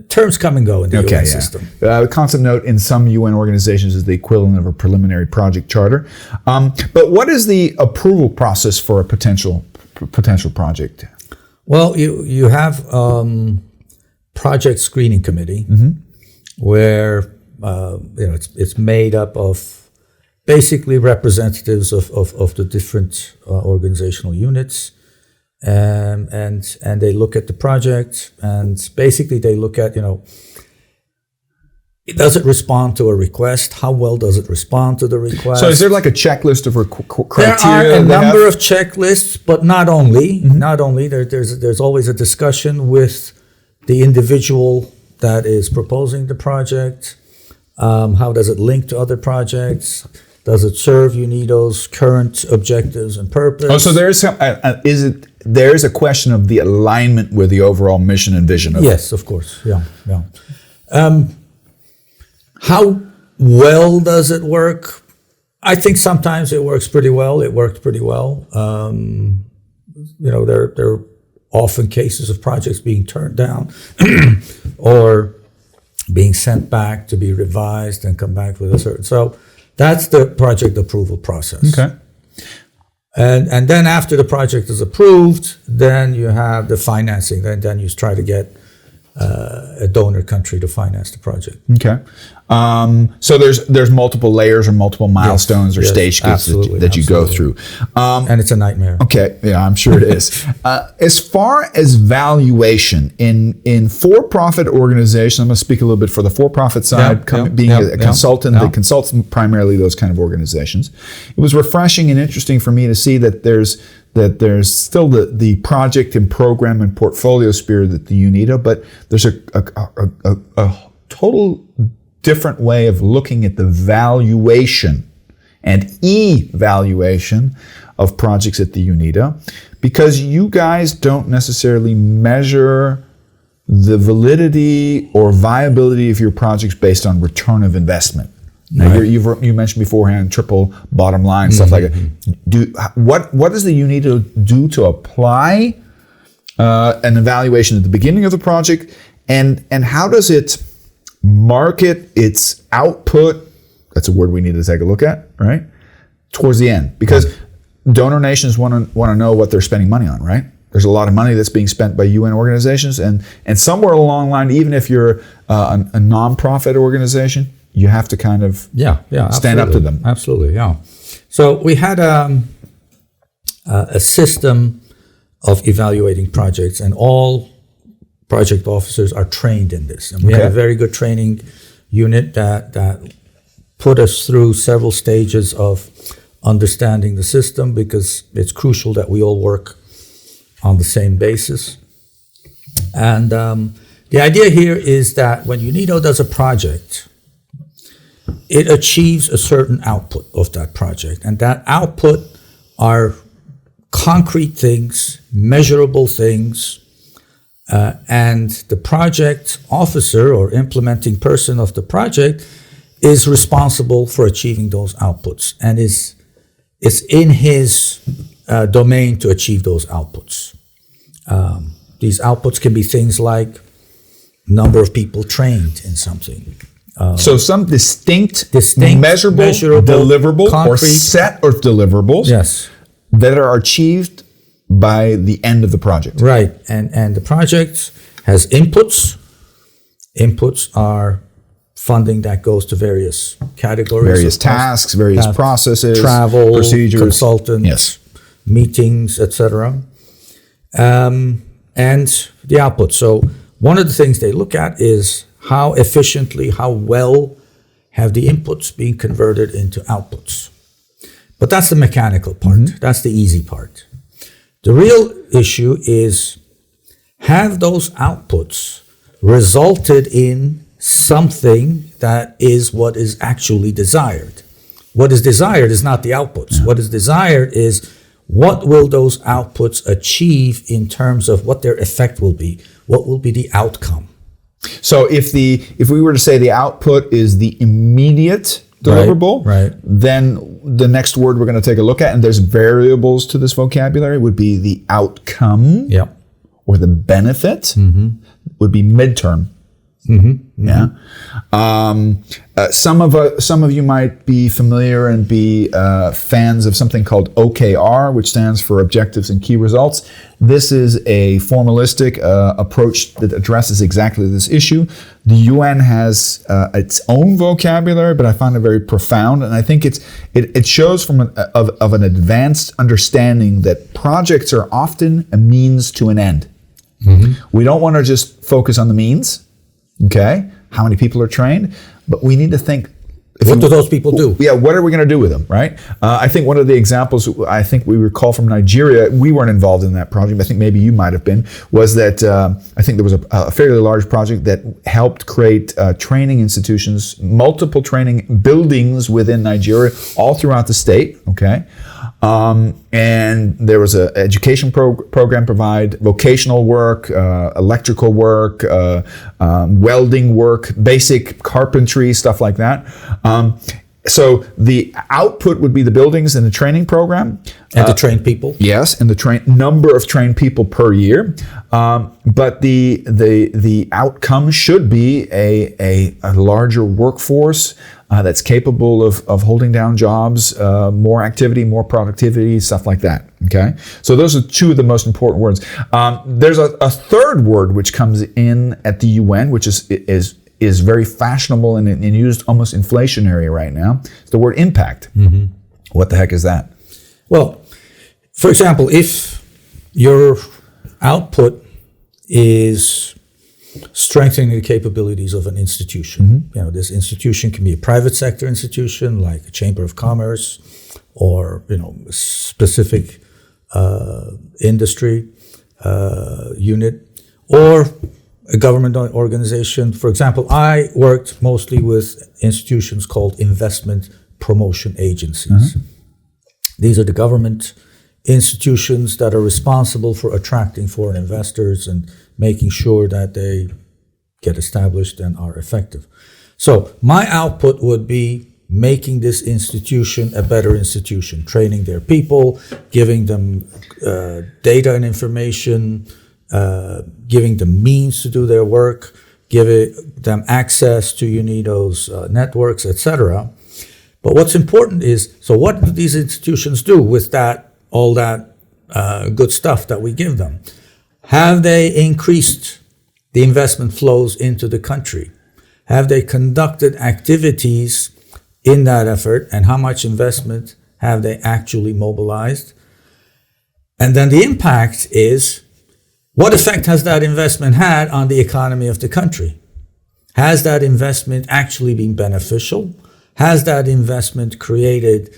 Terms come and go in the UN system. The concept note in some UN organizations is the equivalent of a preliminary project charter. But what is the approval process for a potential project? Well, you have project screening committee, where it's made up of basically representatives of the different organizational units, and they look at the project, and basically they look at does it respond to a request? How well does it respond to the request? So is there like a checklist of criteria? There are a number of checklists, but not only. Not only. There's always a discussion with the individual that is proposing the project. How does it link to other projects? Does it serve UNIDO's current objectives and purpose? Oh, so there's a question of the alignment with the overall mission and vision of Yes, of course. Yeah. How well does it work? I think sometimes it works pretty well. It worked pretty well. There are often cases of projects being turned down or being sent back to be revised and come back with a certain. So that's the project approval process. Okay. And then after the project is approved, then you have the financing. Then you try to get a donor country to finance the project. Okay. So there's multiple layers or multiple milestones or stage gates that you go through. And it's a nightmare. Okay, yeah, I'm sure it is. As far as valuation in for-profit organizations, I'm going to speak a little bit for the for-profit side, being a consultant that consults primarily those kind of organizations. It was refreshing and interesting for me to see that there's still the project and program and portfolio spirit at the UNIDO, but there's a total different way of looking at the valuation and evaluation of projects at the UNIDO, because you guys don't necessarily measure the validity or viability of your projects based on return of investment. Now, you mentioned beforehand triple bottom line, stuff like that. What does the UNIDO do to apply an evaluation at the beginning of the project, and how does it market its output? That's a word we need to take a look at, right? Towards the end, because donor nations want to know what they're spending money on, right? There's a lot of money that's being spent by UN organizations, and somewhere along the line, even if you're a non-profit organization, you have to kind of stand up to them. Absolutely, yeah. So we had a system of evaluating projects, and all project officers are trained in this. And we had a very good training unit that put us through several stages of understanding the system, because it's crucial that we all work on the same basis. And the idea here is that when UNIDO does a project, it achieves a certain output of that project. And that output are concrete things, measurable things, and the project officer or implementing person of the project is responsible for achieving those outputs, and it's in his domain to achieve those outputs. These outputs can be things like number of people trained in something. So some distinct measurable deliverable concrete, or set of deliverables that are achieved by the end of the project. Right, and the project has inputs. Inputs are funding that goes to various categories. Outputs, tasks, various processes, travel, procedures, consultants, meetings, etc. And the output. So one of the things they look at is how efficiently, how well have the inputs been converted into outputs. But that's the mechanical part. That's the easy part. The real issue is, have those outputs resulted in something that is what is actually desired? What is desired is not the outputs. What is desired is, what will those outputs achieve in terms of what their effect will be? What will be the outcome? So if we were to say the output is the immediate deliverable, then the next word we're going to take a look at, and there's variables to this vocabulary, would be the outcome or the benefit, would be midterm. Some of you might be familiar and be fans of something called OKR, which stands for Objectives and Key Results. This is a formalistic approach that addresses exactly this issue. The UN has its own vocabulary, but I find it very profound, and I think it shows from an advanced understanding that projects are often a means to an end. We don't want to just focus on the means. Okay, how many people are trained? But we need to think, what do those people do? Yeah, what are we going to do with them, right? I think one of the examples I think we recall from Nigeria, we weren't involved in that project, but I think maybe you might have been, was that I think there was a fairly large project that helped create training institutions, multiple training buildings within Nigeria, all throughout the state, okay? And there was an education program provide vocational work, electrical work, welding work, basic carpentry, stuff like that. So the output would be the buildings and the training program. And the trained people. Yes, and the number of trained people per year. But the outcome should be a larger workforce, that's capable of holding down jobs, more activity, more productivity, stuff like that. Okay, so those are two of the most important words. There's a third word which comes in at the UN, which is very fashionable and used almost inflationary right now. It's the word impact. Mm-hmm. What the heck is that? Well, for example, if your output is strengthening the capabilities of an institution, this institution can be a private sector institution like a chamber of commerce, or a specific industry unit, or a government organization. For example, I worked mostly with institutions called investment promotion agencies. These are the government institutions that are responsible for attracting foreign investors and making sure that they get established and are effective. So my output would be making this institution a better institution, training their people, giving them data and information, giving them means to do their work, giving them access to UNIDO's networks, etc. But what's important is, so what do these institutions do with all that good stuff that we give them? Have they increased the investment flows into the country? Have they conducted activities in that effort, and how much investment have they actually mobilized? And then the impact is, what effect has that investment had on the economy of the country? Has that investment actually been beneficial? Has that investment created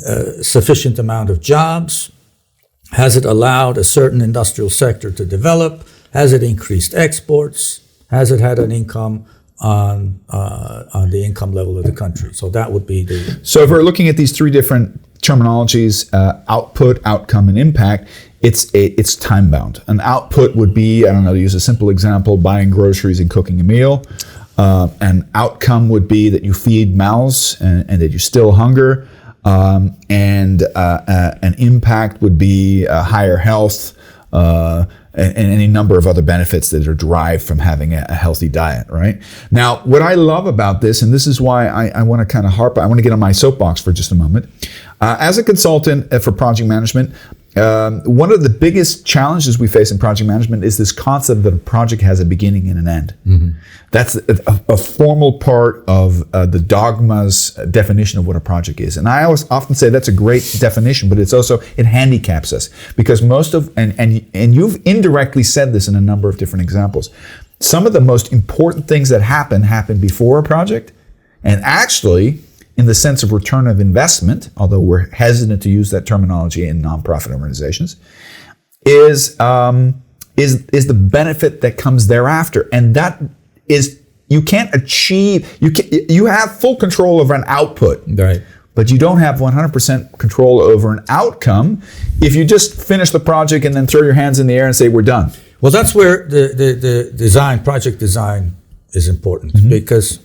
a sufficient amount of jobs? Has it allowed a certain industrial sector to develop? Has it increased exports? Has it had an income on the income level of the country? So that would be the... So if we're looking at these three different terminologies, output, outcome, and impact, it's time bound. An output would be, I don't know, to use a simple example, buying groceries and cooking a meal. An outcome would be that you feed mouths and that you still hunger. And an impact would be higher health, and any number of other benefits that are derived from having a healthy diet, right? Now, what I love about this, and this is why I want to kind of I want to get on my soapbox for just a moment. As a consultant for project management, one of the biggest challenges we face in project management is this concept that a project has a beginning and an end. Mm-hmm. That's a formal part of the dogma's definition of what a project is. And I always often say that's a great definition, but it handicaps us, because and you've indirectly said this in a number of different examples. Some of the most important things that happen before a project, and actually, in the sense of return of investment, although we're hesitant to use that terminology in nonprofit organizations, is the benefit that comes thereafter. And that is, you can't achieve, you have full control over an output, right? But you don't have 100% control over an outcome if you just finish the project and then throw your hands in the air and say, we're done. Well, that's where the project design is important, mm-hmm. because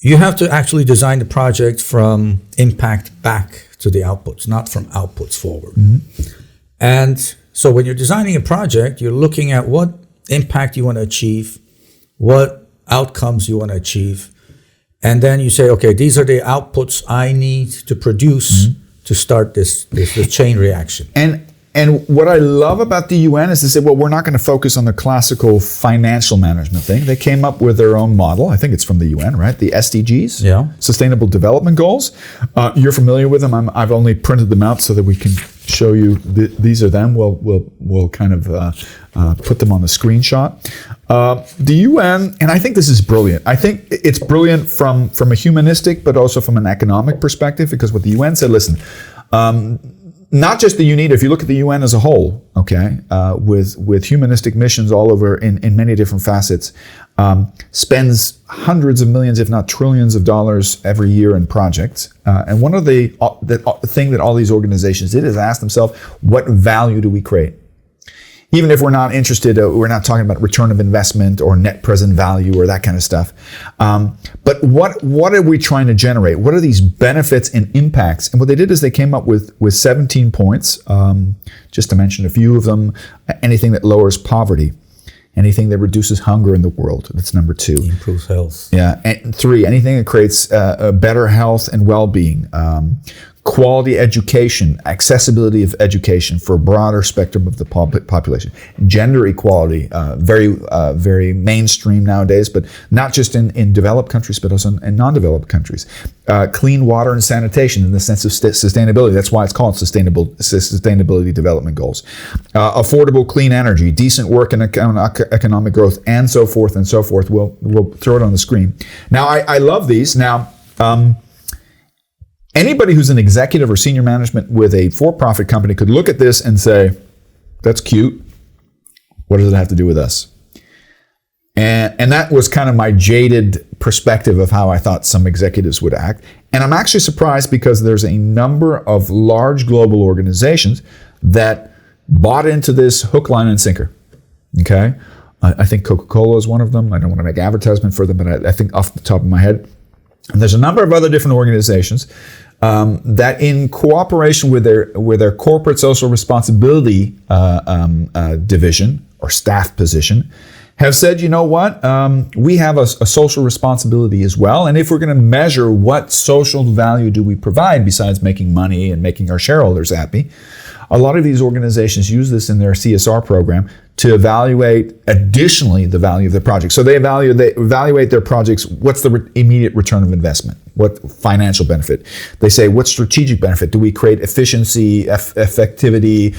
you have to actually design the project from impact back to the outputs, not from outputs forward. Mm-hmm. And so when you're designing a project, you're looking at what impact you want to achieve, what outcomes you want to achieve, and then you say, okay, these are the outputs I need to produce mm-hmm. to start this chain reaction. And what I love about the UN is they say, well, we're not going to focus on the classical financial management thing. They came up with their own model. I think it's from the UN, right? The SDGs, yeah. Sustainable Development Goals. You're familiar with them. I've only printed them out so that we can show you these are them. We'll kind of put them on the screenshot. The UN, and I think this is brilliant. I think it's brilliant from a humanistic, but also from an economic perspective, because what the UN said, listen, not just the UNIDO, if you look at the UN as a whole, okay, with humanistic missions all over in many different facets, spends hundreds of millions, if not trillions of dollars every year in projects. And one of the thing that all these organizations did is ask themselves, what value do we create? Even if we're not interested, we're not talking about return of investment or net present value or that kind of stuff. But what are we trying to generate? What are these benefits and impacts? And what they did is they came up with 17 points, just to mention a few of them. Anything that lowers poverty, anything that reduces hunger in the world. That's number 2. Improves health. Yeah. And 3, anything that creates a better health and well-being. Quality education, accessibility of education for a broader spectrum of the population. Gender equality, very mainstream nowadays, but not just in developed countries, but also in non-developed countries. Clean water and sanitation in the sense of sustainability. That's why it's called Sustainability Development Goals. Affordable clean energy, decent work and economic growth, and so forth and so forth. We'll throw it on the screen. Now, I love these. Now, anybody who's an executive or senior management with a for-profit company could look at this and say, that's cute. What does it have to do with us? And that was kind of my jaded perspective of how I thought some executives would act. And I'm actually surprised because there's a number of large global organizations that bought into this hook, line, and sinker. Okay? I think Coca-Cola is one of them. I don't want to make advertisement for them, but I think off the top of my head. And there's a number of other different organizations that, in cooperation with their corporate social responsibility division or staff position, have said, you know what, we have a social responsibility as well. And if we're going to measure what social value do we provide besides making money and making our shareholders happy, a lot of these organizations use this in their CSR program to evaluate additionally the value of their project. So they evaluate their projects. What's the immediate return of investment? What financial benefit? They say, what strategic benefit? Do we create efficiency, effectivity,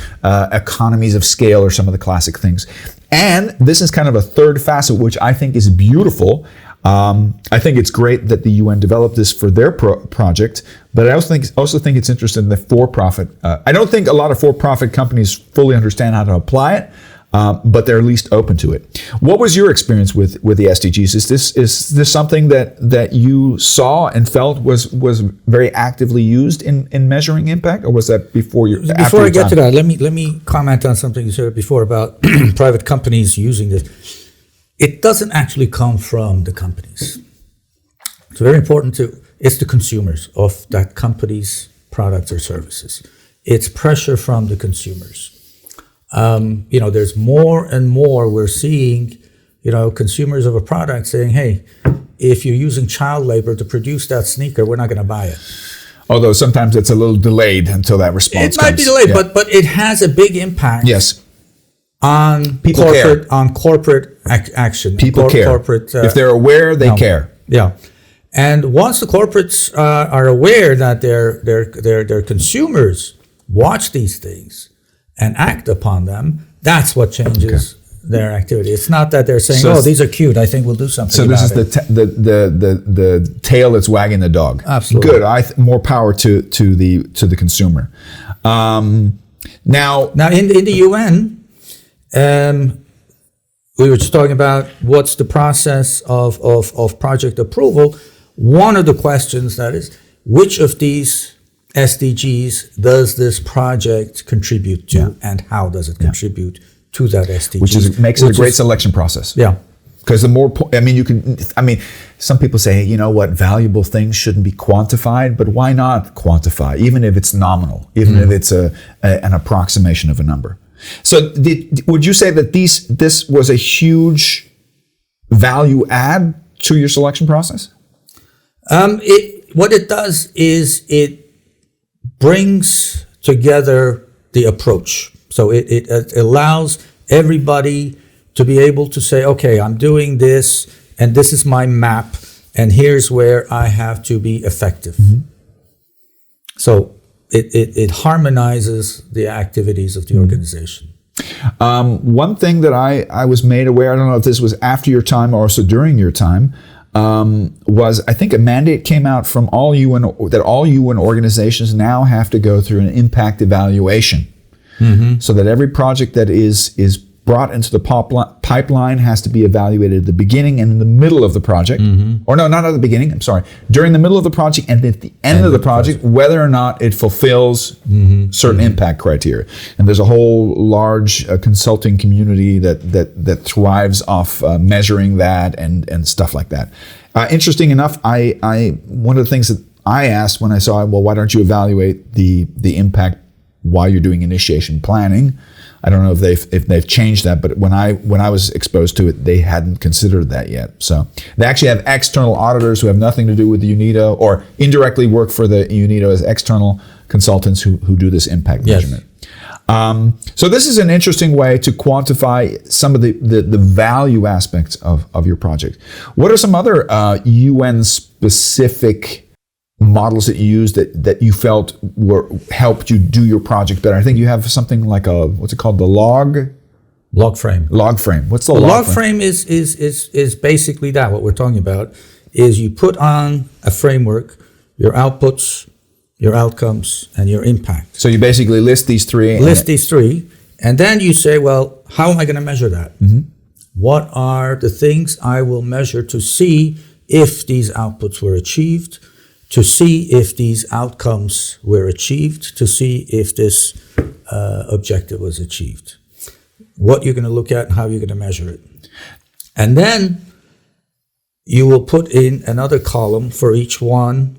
economies of scale, or some of the classic things? And this is kind of a third facet, which I think is beautiful. I think it's great that the UN developed this for their project, but I also think it's interesting in the for-profit. I don't think a lot of for-profit companies fully understand how to apply it, but they're at least open to it. What was your experience with the SDGs? Is this something that you saw and felt was very actively used in measuring impact, or was that before your? Before I get to that, let me comment on something you said before about private companies using this. It doesn't actually come from the companies. It's very important it's the consumers of that company's products or services. It's pressure from the consumers. There's more and more we're seeing, consumers of a product saying, hey, if you're using child labor to produce that sneaker, we're not going to buy it. Although sometimes it's a little delayed until that response comes. It might be delayed, yeah. but it has a big impact. Yes. On corporate action. People care. If they're aware, they care. Yeah. And once the corporates are aware that their consumers watch these things and act upon them, that's what changes their activity. It's not that they're saying, these are cute, I think we'll do something about it. So this is the tail that's wagging the dog. Absolutely. Good. More power to the consumer. Now in the UN, we were just talking about what's the process of project approval. One of the questions that is, which of these SDGs does this project contribute to, and how does it contribute to that SDG? Which makes it a great selection process. Yeah. Because the more, some people say, hey, you know what, valuable things shouldn't be quantified, but why not quantify, even if it's nominal, even if it's an approximation of a number? So would you say that this was a huge value add to your selection process? What it does is it brings together the approach. So it allows everybody to be able to say, okay, I'm doing this, and this is my map, and here's where I have to be effective. Mm-hmm. So it harmonizes the activities of the organization. One thing that I was made aware, I don't know if this was after your time or also during your time, was I think a mandate came out from all UN organizations now have to go through an impact evaluation, so that every project that is brought into the pipeline has to be evaluated at the beginning and in the middle of the project. Or no, not at the beginning, I'm sorry. During the middle of the project and at the end of the project, whether or not it fulfills certain impact criteria. And there's a whole large consulting community that thrives off measuring that and stuff like that. Interesting enough, one of the things that I asked when I saw, well, why don't you evaluate the impact while you're doing initiation planning? I don't know if they've changed that, but when I was exposed to it, they hadn't considered that yet. So they actually have external auditors who have nothing to do with the UNIDO or indirectly work for the UNIDO as external consultants who do this impact measurement. So this is an interesting way to quantify some of the value aspects of your project. What are some other UN specific models that you use that you felt helped you do your project better? I think you have something like what's it called? The log frame. Log frame. What's the log frame? is basically that. What we're talking about is you put on a framework, your outputs, your outcomes, and your impact. So you basically list these three. And then you say, well, how am I going to measure that? Mm-hmm. What are the things I will measure to see if these outputs were achieved, to see if these outcomes were achieved, to see if this objective was achieved? What you're going to look at and how you're going to measure it. And then you will put in another column for each one.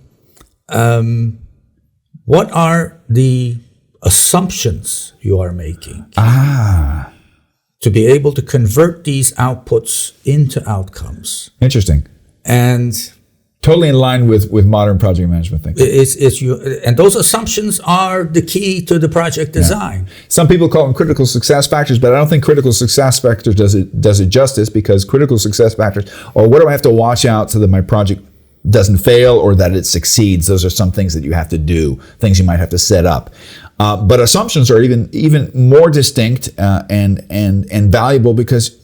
What are the assumptions you are making to be able to convert these outputs into outcomes? Interesting. And totally in line with modern project management thinking. And those assumptions are the key to the project design. Yeah. Some people call them critical success factors, but I don't think critical success factors does it justice, because critical success factors are what do I have to watch out so that my project doesn't fail or that it succeeds. Those are some things that you have to do, things you might have to set up. But assumptions are even more distinct and valuable, because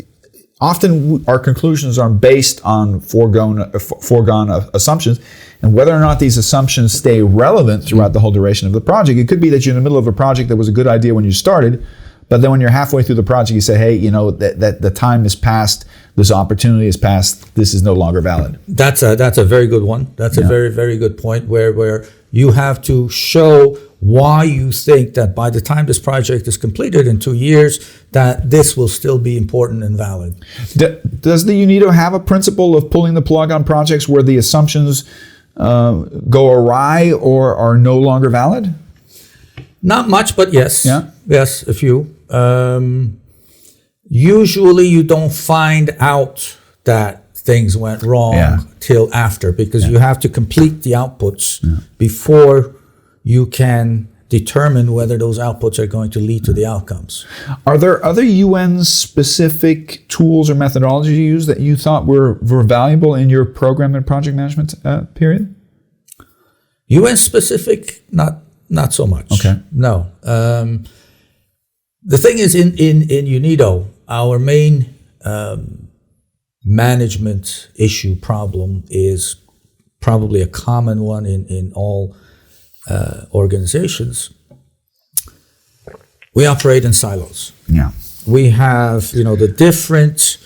often our conclusions are based on foregone assumptions, and whether or not these assumptions stay relevant throughout the whole duration of the project. It could be that you're in the middle of a project that was a good idea when you started, but then when you're halfway through the project, you say, hey, that the time is past, this opportunity is past, this is no longer valid. That's a very good one. That's a very, very good point where you have to show why you think that by the time this project is completed in 2 years, that this will still be important and valid. Does the UNIDO have a principle of pulling the plug on projects where the assumptions go awry or are no longer valid? Not much, but yes. Yeah? Yes, a few. Usually you don't find out that things went wrong till after, because you have to complete the outputs before you can determine whether those outputs are going to lead to the outcomes. Are there other UN-specific tools or methodologies you use that you thought were valuable in your program and project management period? UN-specific, not so much. Okay. No. The thing is, in UNIDO, our main management issue problem is probably a common one in all organizations. We operate in silos. Yeah. We have, the different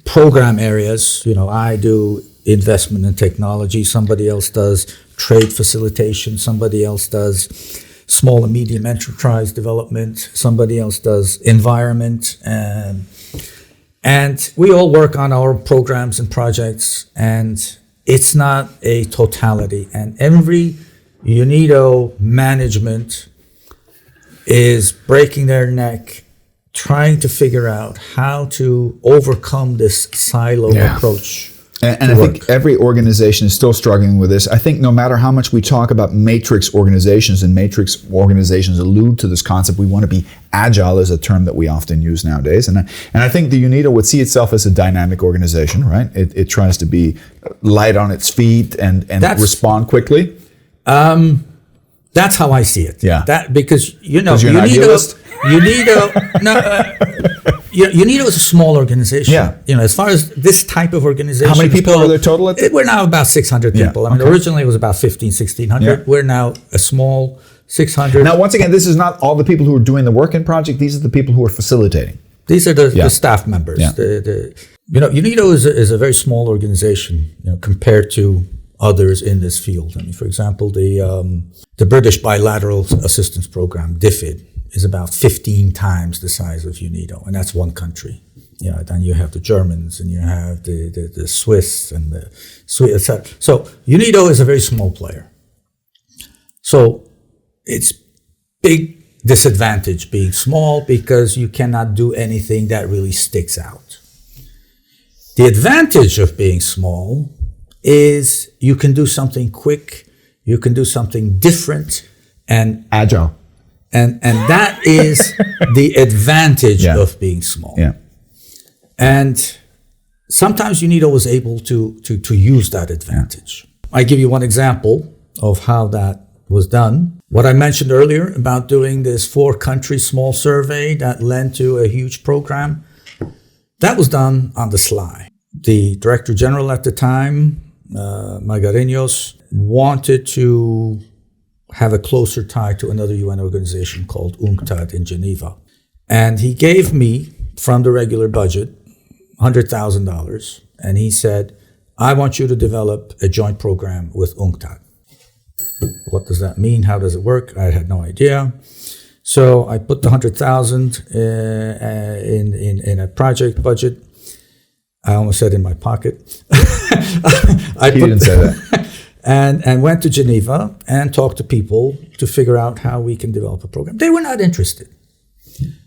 program areas. I do investment in technology. Somebody else does trade facilitation. Somebody else does small and medium enterprise development. Somebody else does environment. And we all work on our programs and projects, and it's not a totality. And every UNIDO management is breaking their neck trying to figure out how to overcome this silo approach. And I think every organization is still struggling with this. I think no matter how much we talk about matrix organizations, and matrix organizations allude to this concept, we want to be agile is a term that we often use nowadays. And I think the UNIDO would see itself as a dynamic organization, right? It tries to be light on its feet and respond quickly. That's how I see it. Yeah. Because you're an idealist? UNIDO is a small organization. Yeah. As far as this type of organization. How many people are there total? We're now about 600 people. Yeah. Originally it was about 1,600. Yeah. We're now a small 600. Now, once again, this is not all the people who are doing the work in project. These are the people who are facilitating. These are the staff members. Yeah. UNIDO is a very small organization, compared to others in this field. For example, the British Bilateral Assistance Program, DFID, is about 15 times the size of UNIDO, and that's one country. Then you have the Germans, and you have the Swiss, and the Swedes, etc. So UNIDO is a very small player. So its big disadvantage being small because you cannot do anything that really sticks out. The advantage of being small is you can do something quick, you can do something different, and Agile. And that is the advantage of being small. Yeah. And sometimes UNIDO was able to use that advantage. I give you one example of how that was done. What I mentioned earlier about doing this 4-country small survey that led to a huge program, that was done on the sly. The Director General at the time, Magariños, wanted to have a closer tie to another UN organization called UNCTAD in Geneva. And he gave me, from the regular budget, $100,000. And he said, I want you to develop a joint program with UNCTAD. What does that mean? How does it work? I had no idea. So I put the $100,000 in a project budget. I almost said in my pocket. You didn't say that. And went to Geneva and talked to people to figure out how we can develop a program. They were not interested.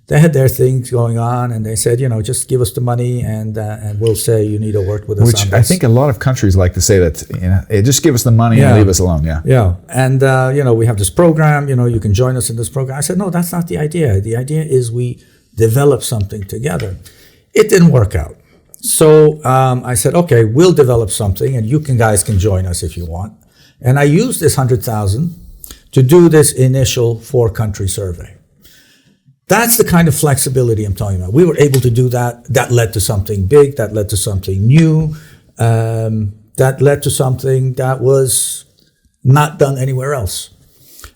They had their things going on, and they said, just give us the money, and we'll say you need to work with us. Which I think a lot of countries like to say that, just give us the money and leave us alone. Yeah. Yeah. And, we have this program, you can join us in this program. I said, no, that's not the idea. The idea is we develop something together. It didn't work out. So I said, okay, we'll develop something, and you guys can join us if you want. And I used this $100,000 to do this initial 4-country survey. That's the kind of flexibility I'm talking about. We were able to do that. That led to something big. That led to something new. That led to something that was not done anywhere else.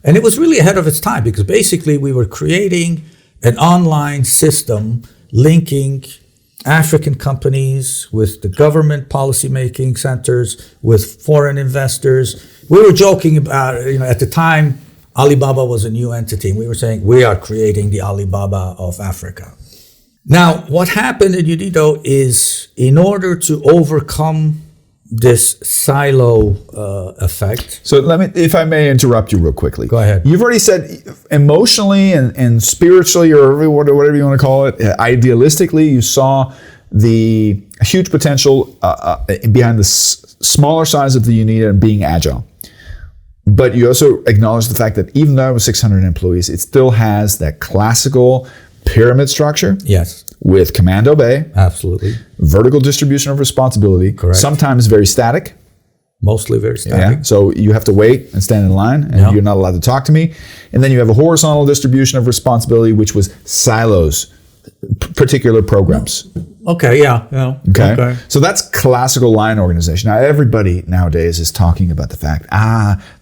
And it was really ahead of its time because basically we were creating an online system linking African companies with the government policy-making centers, with foreign investors. We were joking about, at the time, Alibaba was a new entity. And we were saying, we are creating the Alibaba of Africa. Now, what happened in UNIDO is, in order to overcome this silo effect. So if I may interrupt you real quickly. Go ahead. You've already said emotionally and spiritually, or whatever you want to call it, idealistically, you saw the huge potential behind the smaller size of the UNIDO and being agile. But you also acknowledge the fact that even though it was 600 employees, it still has that classical pyramid structure. Yes. With command obey. Absolutely. Vertical distribution of responsibility. Correct. Sometimes very static. Mostly very static. Yeah. So you have to wait and stand in line, and you're not allowed to talk to me. And then you have a horizontal distribution of responsibility, which was silos, particular programs. Okay, yeah. Okay. So that's classical line organization. Now everybody nowadays is talking about the fact,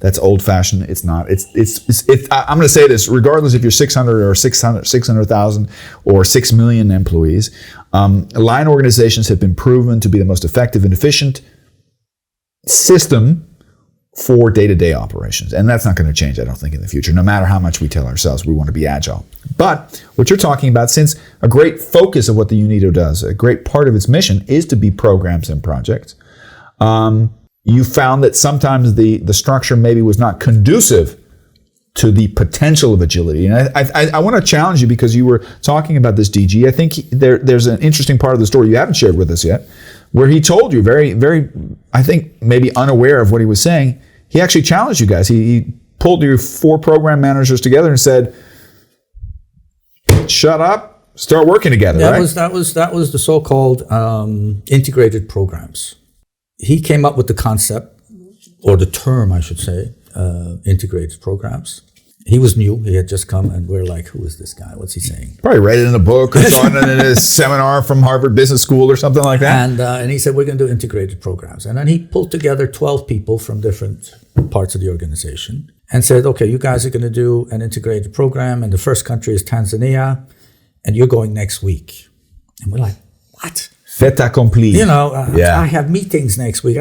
that's old-fashioned. It's not. It's I'm going to say this, regardless if you're 600 or 600,000 or 6 million employees, line organizations have been proven to be the most effective and efficient system for day-to-day operations. And that's not going to change, I don't think, in the future, no matter how much we tell ourselves we want to be agile. But what you're talking about, since a great focus of what the UNIDO does, a great part of its mission is to be programs and projects, you found that sometimes the structure maybe was not conducive to the potential of agility. And I want to challenge you because you were talking about this DG. I think there's an interesting part of the story you haven't shared with us yet, where he told you very, very, I think maybe unaware of what he was saying, he actually challenged you guys. He pulled your 4 program managers together and said, shut up, start working together, right? That was the so-called integrated programs. He came up with the concept, or the term, I should say, integrated programs. He was new. He had just come, and we're like, who is this guy? What's he saying? Probably read it in a book or saw it in a seminar from Harvard Business School or something like that. And he said, we're going to do integrated programs. And then he pulled together 12 people from different parts of the organization and said, okay, you guys are going to do an integrated program, and the first country is Tanzania, and you're going next week. And we're like, what? Fait accompli. I have meetings next week.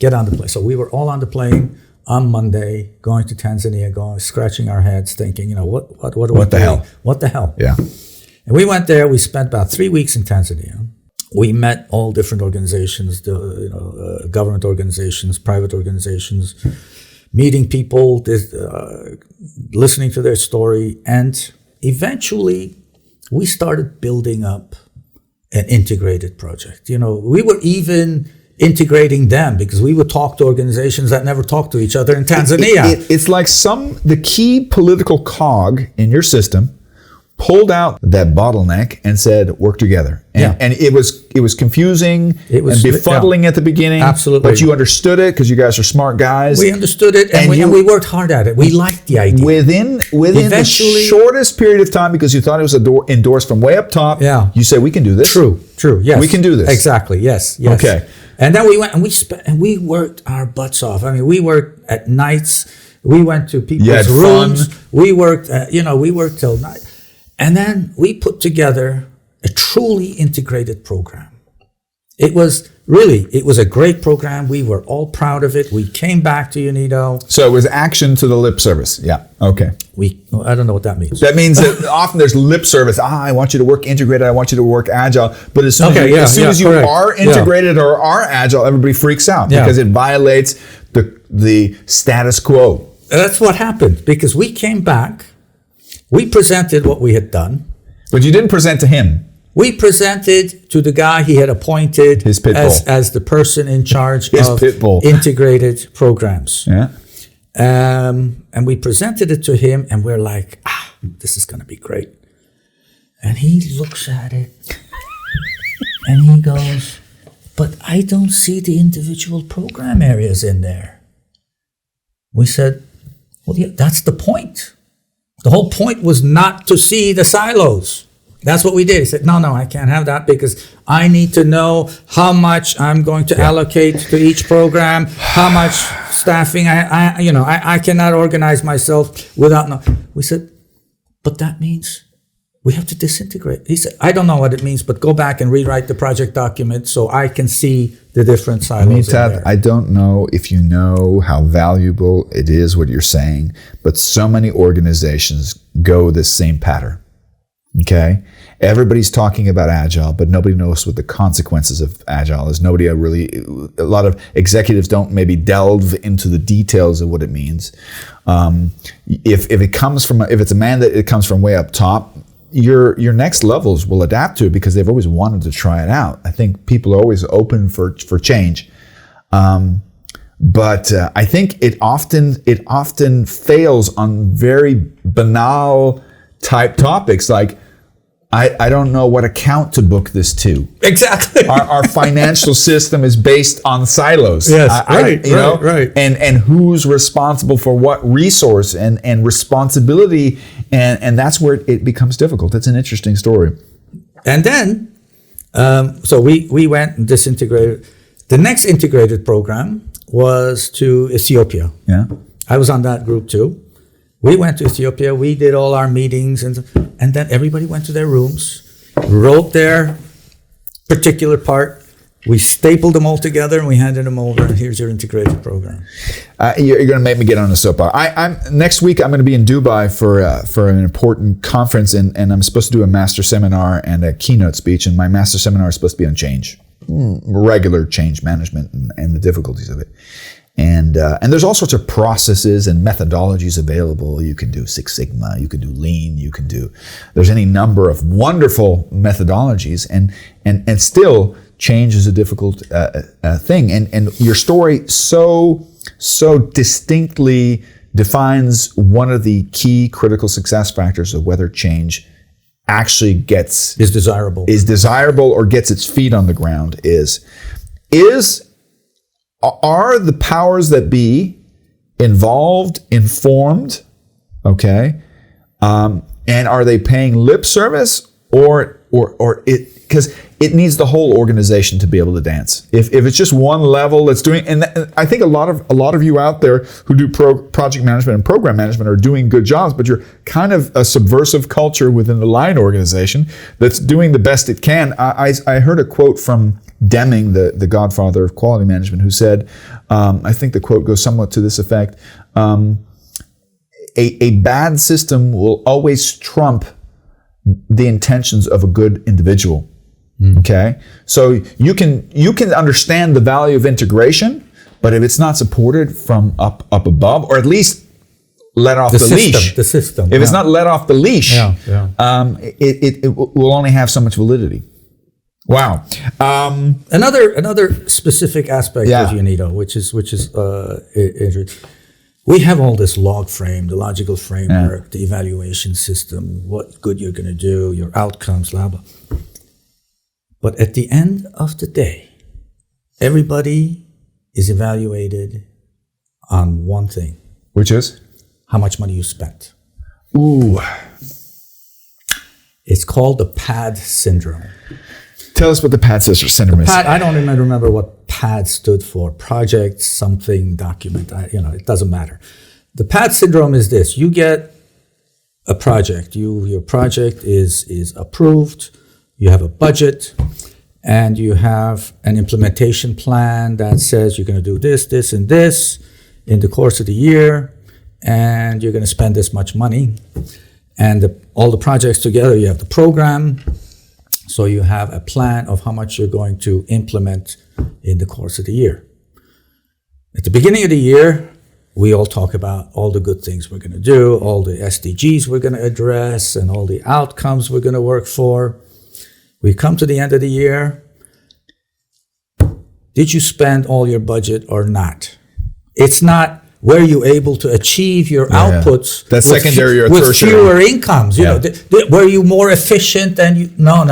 Get on the plane. So we were all on the plane on Monday, going to Tanzania, scratching our heads, thinking, what the hell? What the hell? Yeah. And we went there. We spent about 3 weeks in Tanzania. We met all different organizations, government organizations, private organizations, meeting people, listening to their story, and eventually we started building up an integrated project. You know, we were even integrating them because we would talk to organizations that never talked to each other in Tanzania. It's like the key political cog in your system pulled out that bottleneck and said, work together. And it was confusing and befuddling at the beginning. Absolutely. But you understood it because you guys are smart guys. We understood it and we worked hard at it. We liked the idea. Within the shortest period of time, because you thought it was endorsed from way up top, you said, we can do this. True, yes. We can do this. Exactly, yes. Okay. And then we went and we worked our butts off. I mean, we worked at nights. We went to people's rooms. Fun. We worked, we worked till night. And then we put together a truly integrated program. It was a great program. We were all proud of it. We came back to UNIDO. So it was action to the lip service. Yeah. Okay. I don't know what that means. That means that often there's lip service. I want you to work integrated. I want you to work agile. But as soon as you are integrated or are agile, everybody freaks out because it violates the status quo. That's what happened because we came back. We presented what we had done. But you didn't present to him. We presented to the guy he had appointed as the person in charge of integrated programs. Yeah. And we presented it to him and we're like, this is going to be great. And he looks at it and he goes, but I don't see the individual program areas in there. We said, well, yeah, that's the point. The whole point was not to see the silos. That's what we did. He said, no, I can't have that because I need to know how much I'm going to allocate to each program, how much staffing. I cannot organize myself without knowing. We said, but that means we have to disintegrate. He said, I don't know what it means, but go back and rewrite the project document so I can see the different silos. Mithat, I don't know if you know how valuable it is what you're saying, but so many organizations go this same pattern. Okay? Everybody's talking about Agile, but nobody knows what the consequences of Agile is. A lot of executives don't maybe delve into the details of what it means. If it's a mandate, it comes from way up top. Your next levels will adapt to it because they've always wanted to try it out. I think people are always open for change. But I think it often fails on very banal type topics like, I don't know what account to book this to. Exactly. Our financial system is based on silos. Yes, right. And who's responsible for what resource and responsibility, and that's where it becomes difficult. That's an interesting story. And then, so we went and disintegrated. The next integrated program was to Ethiopia. Yeah. I was on that group too. We went to Ethiopia, we did all our meetings, and then everybody went to their rooms, wrote their particular part, we stapled them all together, and we handed them over, and here's your integrated program. You're going to make me get on a soapbox. Next week, I'm going to be in Dubai for an important conference, and I'm supposed to do a master seminar and a keynote speech, and my master seminar is supposed to be on change, regular change management and the difficulties of it. And there's all sorts of processes and methodologies available. You can do Six Sigma, you can do Lean, there's any number of wonderful methodologies, and still change is a difficult thing. And your story so distinctly defines one of the key critical success factors of whether change actually is desirable or gets its feet on the ground are the powers that be involved, informed, okay? And are they paying lip service or it, because it needs the whole organization to be able to dance. If it's just one level that's doing, and I think a lot of you out there who do project management and program management are doing good jobs, but you're kind of a subversive culture within the line organization that's doing the best it can. I heard a quote from Deming, the godfather of quality management, who said, I think the quote goes somewhat to this effect, a bad system will always trump the intentions of a good individual. Okay? So you can understand the value of integration, But if it's not supported from up above, or at least let off the leash. The system. If it's not let off the leash, Yeah. it will only have so much validity. Wow. Another specific aspect of UNIDO, which is we have all this log frame, the logical framework, the evaluation system, what good you're going to do, your outcomes, blah, blah. But at the end of the day, everybody is evaluated on one thing. Which is? How much money you spent. Ooh. It's called the PAD syndrome. Tell us what the PAD syndrome is. I don't even remember what PAD stood for. Project something document. It doesn't matter. The PAD syndrome is this. You get a project. Your project is approved. You have a budget. And you have an implementation plan that says you're going to do this, this, and this in the course of the year. And you're going to spend this much money. And all the projects together, you have the program. So you have a plan of how much you're going to implement in the course of the year. At the beginning of the year, we all talk about all the good things we're going to do, all the SDGs we're going to address, and all the outcomes we're going to work for. We come to the end of the year. Did you spend all your budget or not? It's not, were you able to achieve your outputs? That's secondary or with tertiary. Fewer incomes? Were you more efficient than you? No.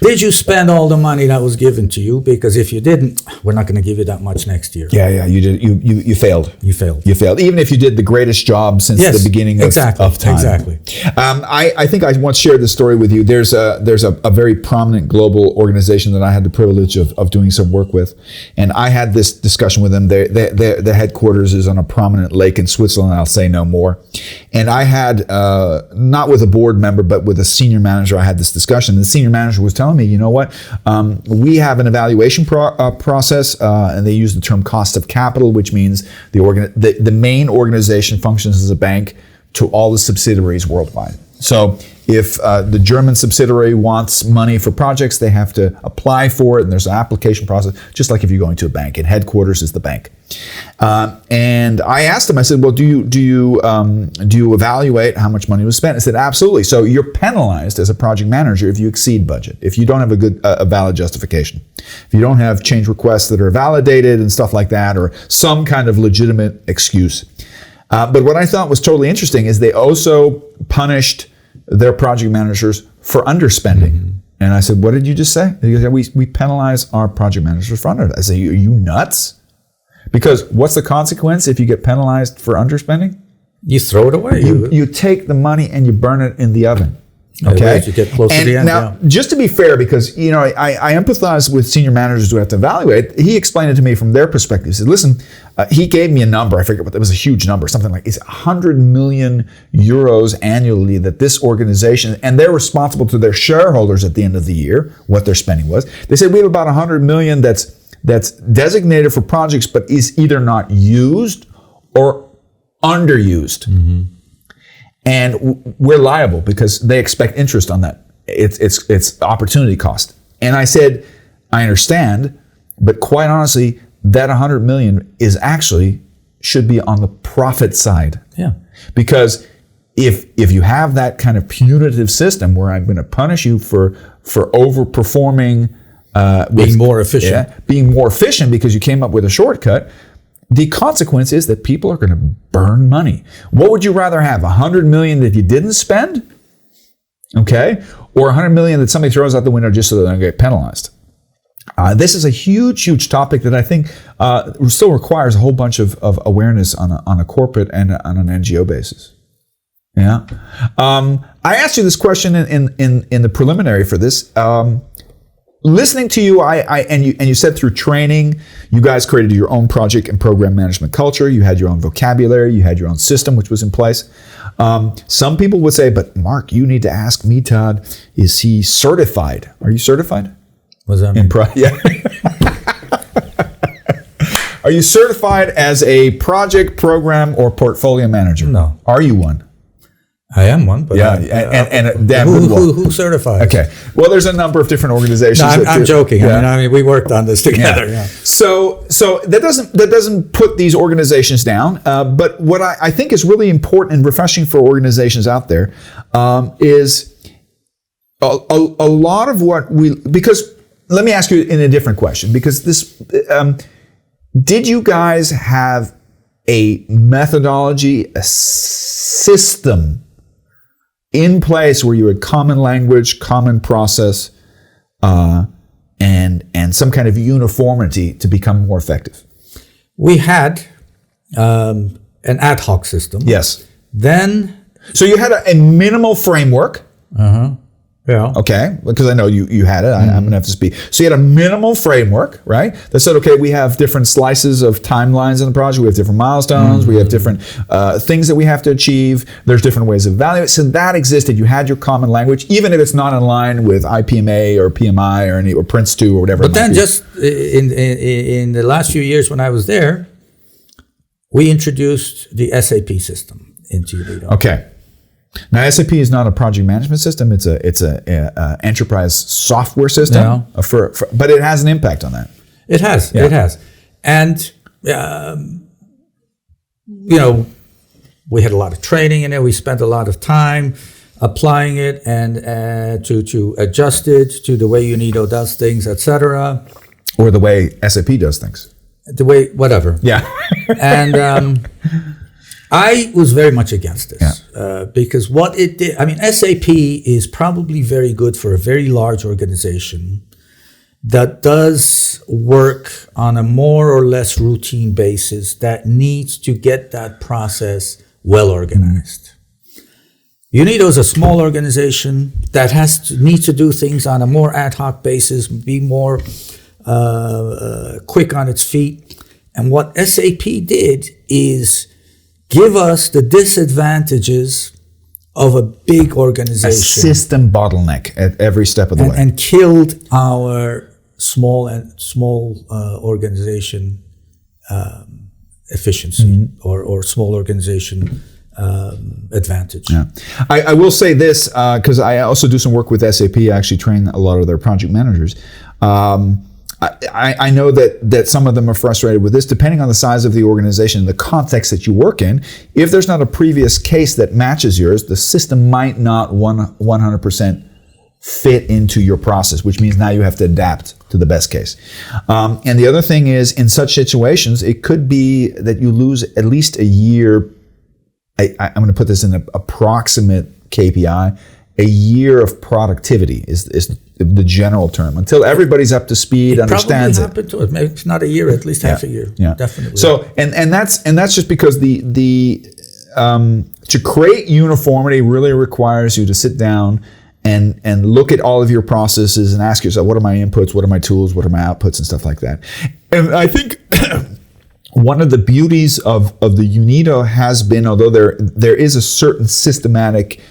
Did you spend all the money that was given to you? Because if you didn't, we're not going to give you that much next year. Yeah, you did. You failed. You failed. You failed. Even if you did the greatest job since the beginning of time. Exactly. I think I once shared this story with you. There's a very prominent global organization that I had the privilege of doing some work with, and I had this discussion with them. Their headquarters is on a prominent lake in Switzerland. I'll say no more. And I had not with a board member, but with a senior manager. I had this discussion. The senior manager was telling me, you know what? We have an evaluation process, and they use the term cost of capital, which means the main organization functions as a bank to all the subsidiaries worldwide. So if the German subsidiary wants money for projects, they have to apply for it, and there's an application process, just like if you're going to a bank. And headquarters is the bank. And I asked him, I said, well, do you evaluate how much money was spent? I said, absolutely. So you're penalized as a project manager if you exceed budget, if you don't have a valid justification, if you don't have change requests that are validated and stuff like that, or some kind of legitimate excuse. But what I thought was totally interesting is they also punished their project managers for underspending. Mm-hmm. And I said, what did you just say? He goes, we penalize our project managers for underspending. I say, are you nuts? Because what's the consequence if you get penalized for underspending? You throw it away. You take the money and you burn it in the oven. Okay. You get close to the end. Now, just to be fair, because I empathize with senior managers who have to evaluate. He explained it to me from their perspective. He said, "Listen, he gave me a number. I forget what it was. A huge number, something like it's 100 million euros annually that this organization, and they're responsible to their shareholders at the end of the year what their spending was. They said we have about 100 million that's designated for projects, but is either not used or underused." Mm-hmm. And we're liable because they expect interest on that. It's opportunity cost. And I said, I understand, but quite honestly, that 100 million should be on the profit side. Yeah. Because if you have that kind of punitive system where I'm going to punish you for overperforming, being more efficient, being more efficient because you came up with a shortcut, the consequence is that people are going to burn money. What would you rather have? 100 million that you didn't spend? Okay? Or 100 million that somebody throws out the window just so they don't get penalized? This is a huge, huge topic that I think still requires a whole bunch of awareness on a corporate and on an NGO basis. Yeah. I asked you this question in the preliminary for this. Listening to you, and you said through training, you guys created your own project and program management culture. You had your own vocabulary. You had your own system, which was in place. Some people would say, but Mark, you need to ask Mithat, is he certified? Are you certified? What does that mean? Are you certified as a project, program, or portfolio manager? No. Are you one? I am one, but and a damn who, good one. who certifies? Okay. Well, there's a number of different organizations. No, I'm joking. Yeah. I mean, we worked on this together. Yeah. So that doesn't put these organizations down. But what I think is really important and refreshing for organizations out there is a lot of what because let me ask you in a different question, because this did you guys have a methodology, a system in place where you had common language, common process, and some kind of uniformity to become more effective? We had an ad hoc system. Yes. Then, so you had a minimal framework. Yeah. Okay, because I know you had it. I'm going to have to speak. So you had a minimal framework, right? That said, okay, we have different slices of timelines in the project. We have different milestones. We have different things that we have to achieve. There's different ways of evaluating. So that existed. You had your common language, even if it's not in line with IPMA or PMI or Prince 2 or whatever. But then just in the last few years when I was there, we introduced the SAP system into UNIDO. Okay. Now, SAP is not a project management system. It's a enterprise software system. But it has an impact on that. It has. Yeah. It has. And we had a lot of training in it. We spent a lot of time applying it and to adjust it to the way UNIDO does things, etc. Or the way SAP does things. The way whatever. Yeah. And I was very much against this because what it did, I mean, SAP is probably very good for a very large organization that does work on a more or less routine basis that needs to get that process well organized. UNIDO is a small organization that needs to do things on a more ad hoc basis, be more quick on its feet. And what SAP did is give us the disadvantages of a big organization. A system bottleneck at every step of the way. And killed our small organization efficiency or small organization advantage. Yeah. I will say this, because I also do some work with SAP. I actually train a lot of their project managers. I know that some of them are frustrated with this, depending on the size of the organization and the context that you work in. If there's not a previous case that matches yours, the system might not 100% fit into your process, which means now you have to adapt to the best case. And the other thing is, in such situations, it could be that you lose at least a year. I'm going to put this in an approximate KPI. A year of productivity is the general term, until everybody's up to speed, understands it. Probably happened to it. Maybe it's not a year, at least half a year. Yeah, definitely. So and that's just because the to create uniformity really requires you to sit down and look at all of your processes and ask yourself, what are my inputs, what are my tools, what are my outputs, and stuff like that. And I think one of the beauties of the UNIDO has been, although there is a certain systematic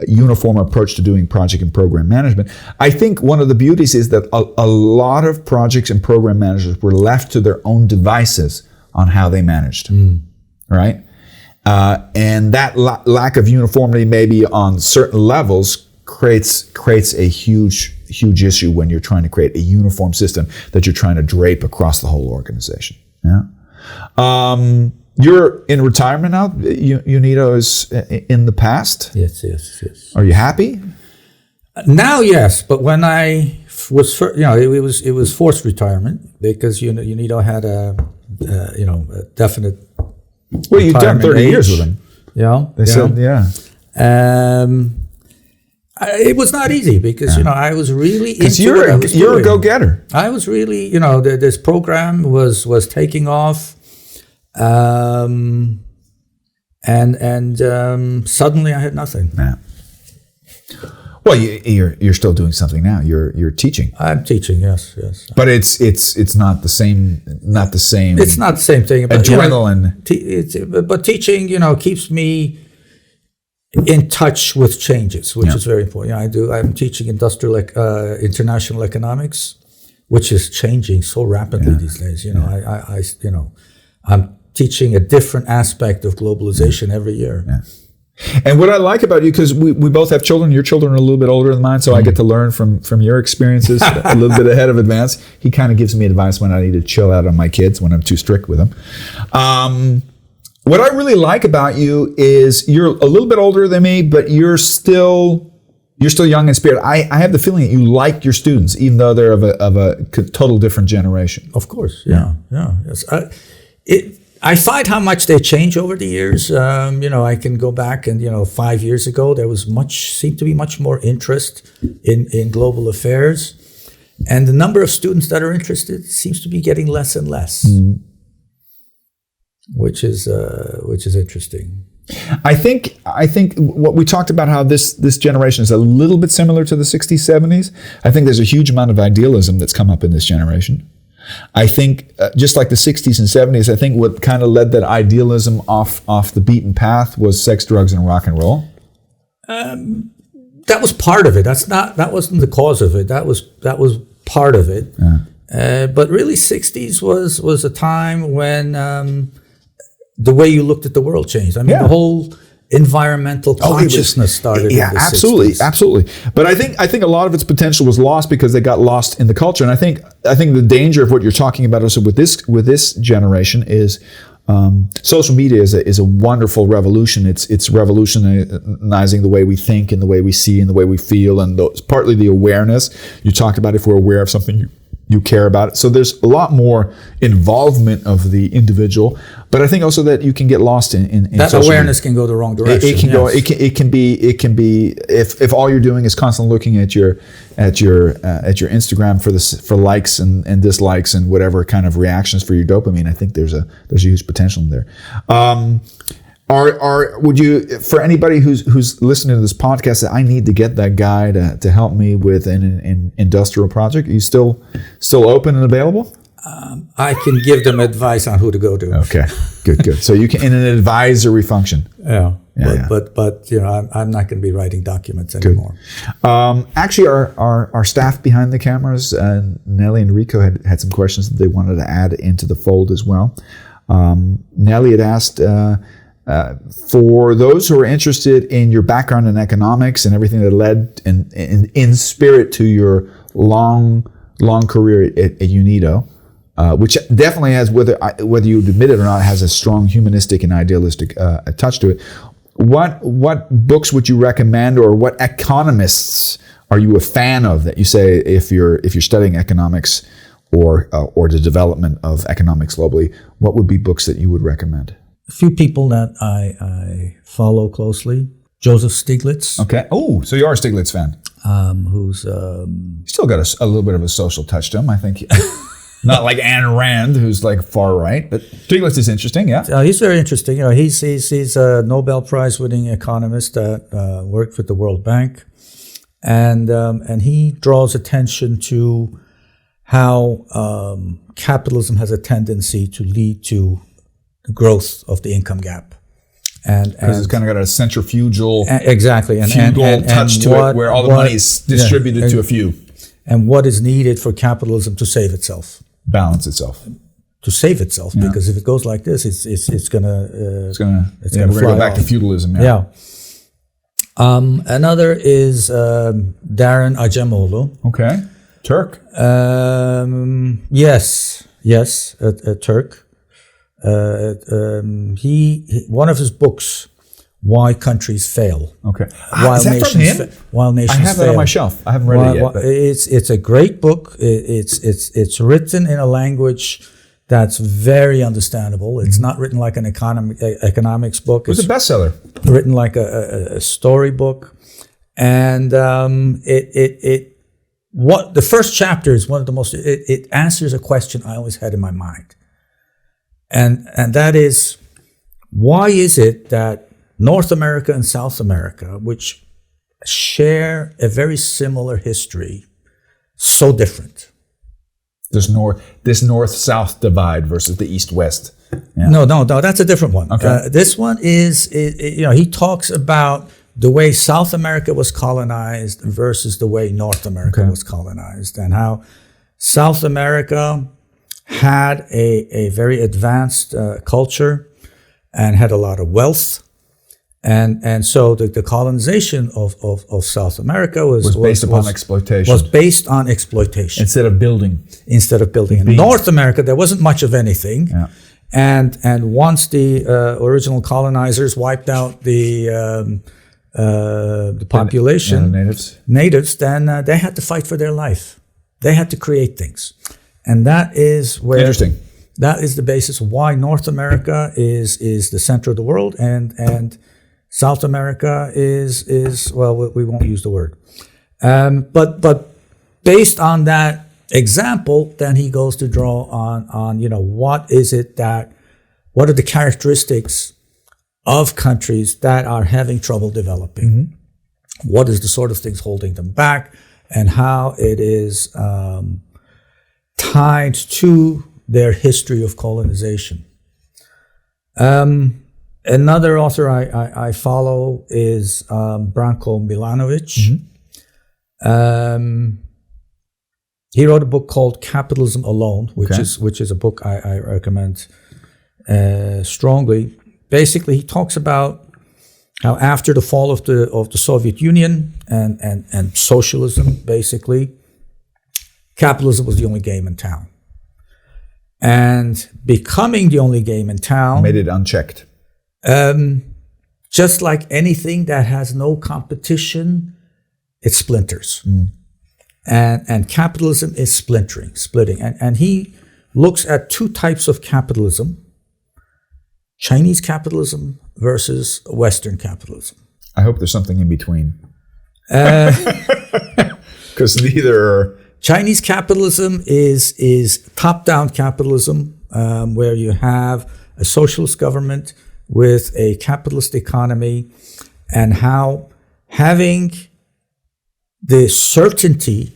uniform approach to doing project and program management, I think one of the beauties is that a lot of projects and program managers were left to their own devices on how they managed, right? And that lack of uniformity maybe on certain levels creates a huge issue when you're trying to create a uniform system that you're trying to drape across the whole organization. Yeah. You're in retirement now. UNIDO is in the past. Yes. Are you happy? Now, yes, but when I was, it was forced retirement because UNIDO had a definite. Well, you've done 30 years with them. Yeah, they said, yeah. It was not easy because I was really into you're what I was you're doing. a go-getter. I was really this program was taking off. And suddenly I had nothing. Yeah. Well, you're still doing something now. You're teaching. I'm teaching, yes. But it's not the same. Not the same. It's not the same thing. But, adrenaline. But teaching, keeps me in touch with changes, which is very important. I'm teaching international economics, which is changing so rapidly these days. I'm teaching a different aspect of globalization every year. Yeah. And what I like about you, because we both have children, your children are a little bit older than mine, so I get to learn from your experiences a little bit ahead of advance. He kind of gives me advice when I need to chill out on my kids, when I'm too strict with them. What I really like about you is you're a little bit older than me, but you're still young in spirit. I have the feeling that you like your students, even though they're of a total different generation. Of course, yeah. Yes. I find how much they change over the years. I can go back and 5 years ago there seemed to be much more interest in global affairs, and the number of students that are interested seems to be getting less and less, which is interesting. I think what we talked about, how this generation is a little bit similar to the 60s, 70s. I think there's a huge amount of idealism that's come up in this generation. I think just like the 60s and 70s, I think what kind of led that idealism off the beaten path was sex, drugs, and rock and roll. That was part of it. That wasn't the cause of it. That was part of it. Yeah. But really, 60s was a time when the way you looked at the world changed. I mean, the whole environmental consciousness started. Yeah, in the absolutely, 60s. Absolutely. But I think a lot of its potential was lost because they got lost in the culture. And I think the danger of what you're talking about also with this generation is social media is a wonderful revolution. It's revolutionizing the way we think and the way we see and the way we feel, and partly the awareness. You talked about if we're aware of something, you care about it. So there's a lot more involvement of the individual, but I think also that you can get lost in that awareness media. Can go the wrong direction. It can go. It can be if all you're doing is constantly looking at your Instagram for likes and dislikes and whatever kind of reactions for your dopamine. I think there's a huge potential in there. Would you, for anybody who's listening to this podcast, that I need to get that guy to help me with an industrial project? Are you still open and available? I can give them advice on who to go to. Okay, good. So you can, in an advisory function. Yeah. But I'm not going to be writing documents anymore. Actually, our staff behind the cameras, Nelly and Rico, had some questions that they wanted to add into the fold as well. Nelly had asked, for those who are interested in your background in economics and everything that led in spirit to your long career at UNIDO, which definitely has, whether you admit it or not, has a strong humanistic and idealistic touch to it. What books would you recommend, or what economists are you a fan of that you say, if you're studying economics or the development of economics globally, what would be books that you would recommend? A few people that I follow closely. Joseph Stiglitz. Okay. Oh, so you are a Stiglitz fan. Who's still got a little bit of a social touch to him, I think. Not like Ayn Rand, who's like far right, but Stiglitz is interesting. Yeah. He's very interesting. He's a Nobel Prize winning economist that worked with the World Bank, and he draws attention to how capitalism has a tendency to lead to the growth of the income gap. And it's kind of got a centrifugal exactly feudal touch to it, where all the money is distributed to a few. And what is needed for capitalism to save itself? Balance itself. To save itself, because if it goes like this, it's gonna we're gonna go back to feudalism. Yeah. Another is Darren Acemoglu. Okay, Turk. Yes, a Turk. He one of his books, Why Countries Fail. Okay. While nations While nations fail. I have that on my shelf. I haven't read it yet. But. It's a great book. It's written in a language that's very understandable. It's not written like an economics book. It's a bestseller. Written like a storybook, and what the first chapter is one of the most. It answers a question I always had in my mind. And that is, why is it that North America and South America, which share a very similar history, so different? This north-south divide versus the east-west. Yeah. No, that's a different one. Okay. This one is, he talks about the way South America was colonized versus the way North America was colonized, and how South America had a very advanced culture and had a lot of wealth, And so the colonization of South America was based upon exploitation. Was based on exploitation. Instead of building. In North America, there wasn't much of anything. Yeah. And once the original colonizers wiped out the population, natives, then they had to fight for their life. They had to create things. And that is where... Interesting. That is the basis of why North America is the center of the world, and South America is well, we won't use the word. But based on that example, then he goes to draw on what are the characteristics of countries that are having trouble developing? Mm-hmm. What is the sort of things holding them back, and how it is tied to their history of colonization. Another author I follow is Branko Milanovic. Mm-hmm. He wrote a book called Capitalism Alone, which is a book I recommend strongly. Basically, he talks about how after the fall of the Soviet Union and socialism, basically, capitalism was the only game in town. And becoming the only game in town made it unchecked. Just like anything that has no competition, it splinters. Mm. And capitalism is splitting. And he looks at two types of capitalism: Chinese capitalism versus Western capitalism. I hope there's something in between. Because neither are... Chinese capitalism is top-down capitalism, where you have a socialist government with a capitalist economy, and how having the certainty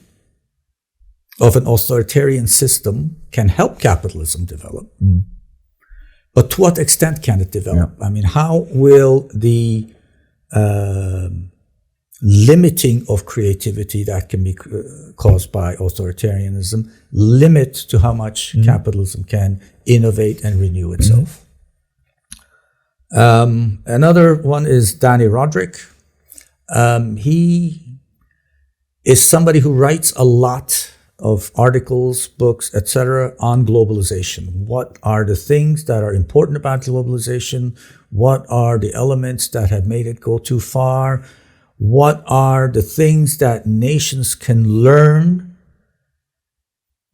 of an authoritarian system can help capitalism develop. Mm. But to what extent can it develop? Yeah. I mean, how will the limiting of creativity that can be caused by authoritarianism limit to how much capitalism can innovate and renew itself? Another one is Danny Roderick. He is somebody who writes a lot of articles, books, etc. on globalization. What are the things that are important about globalization? What are the elements that have made it go too far? What are the things that nations can learn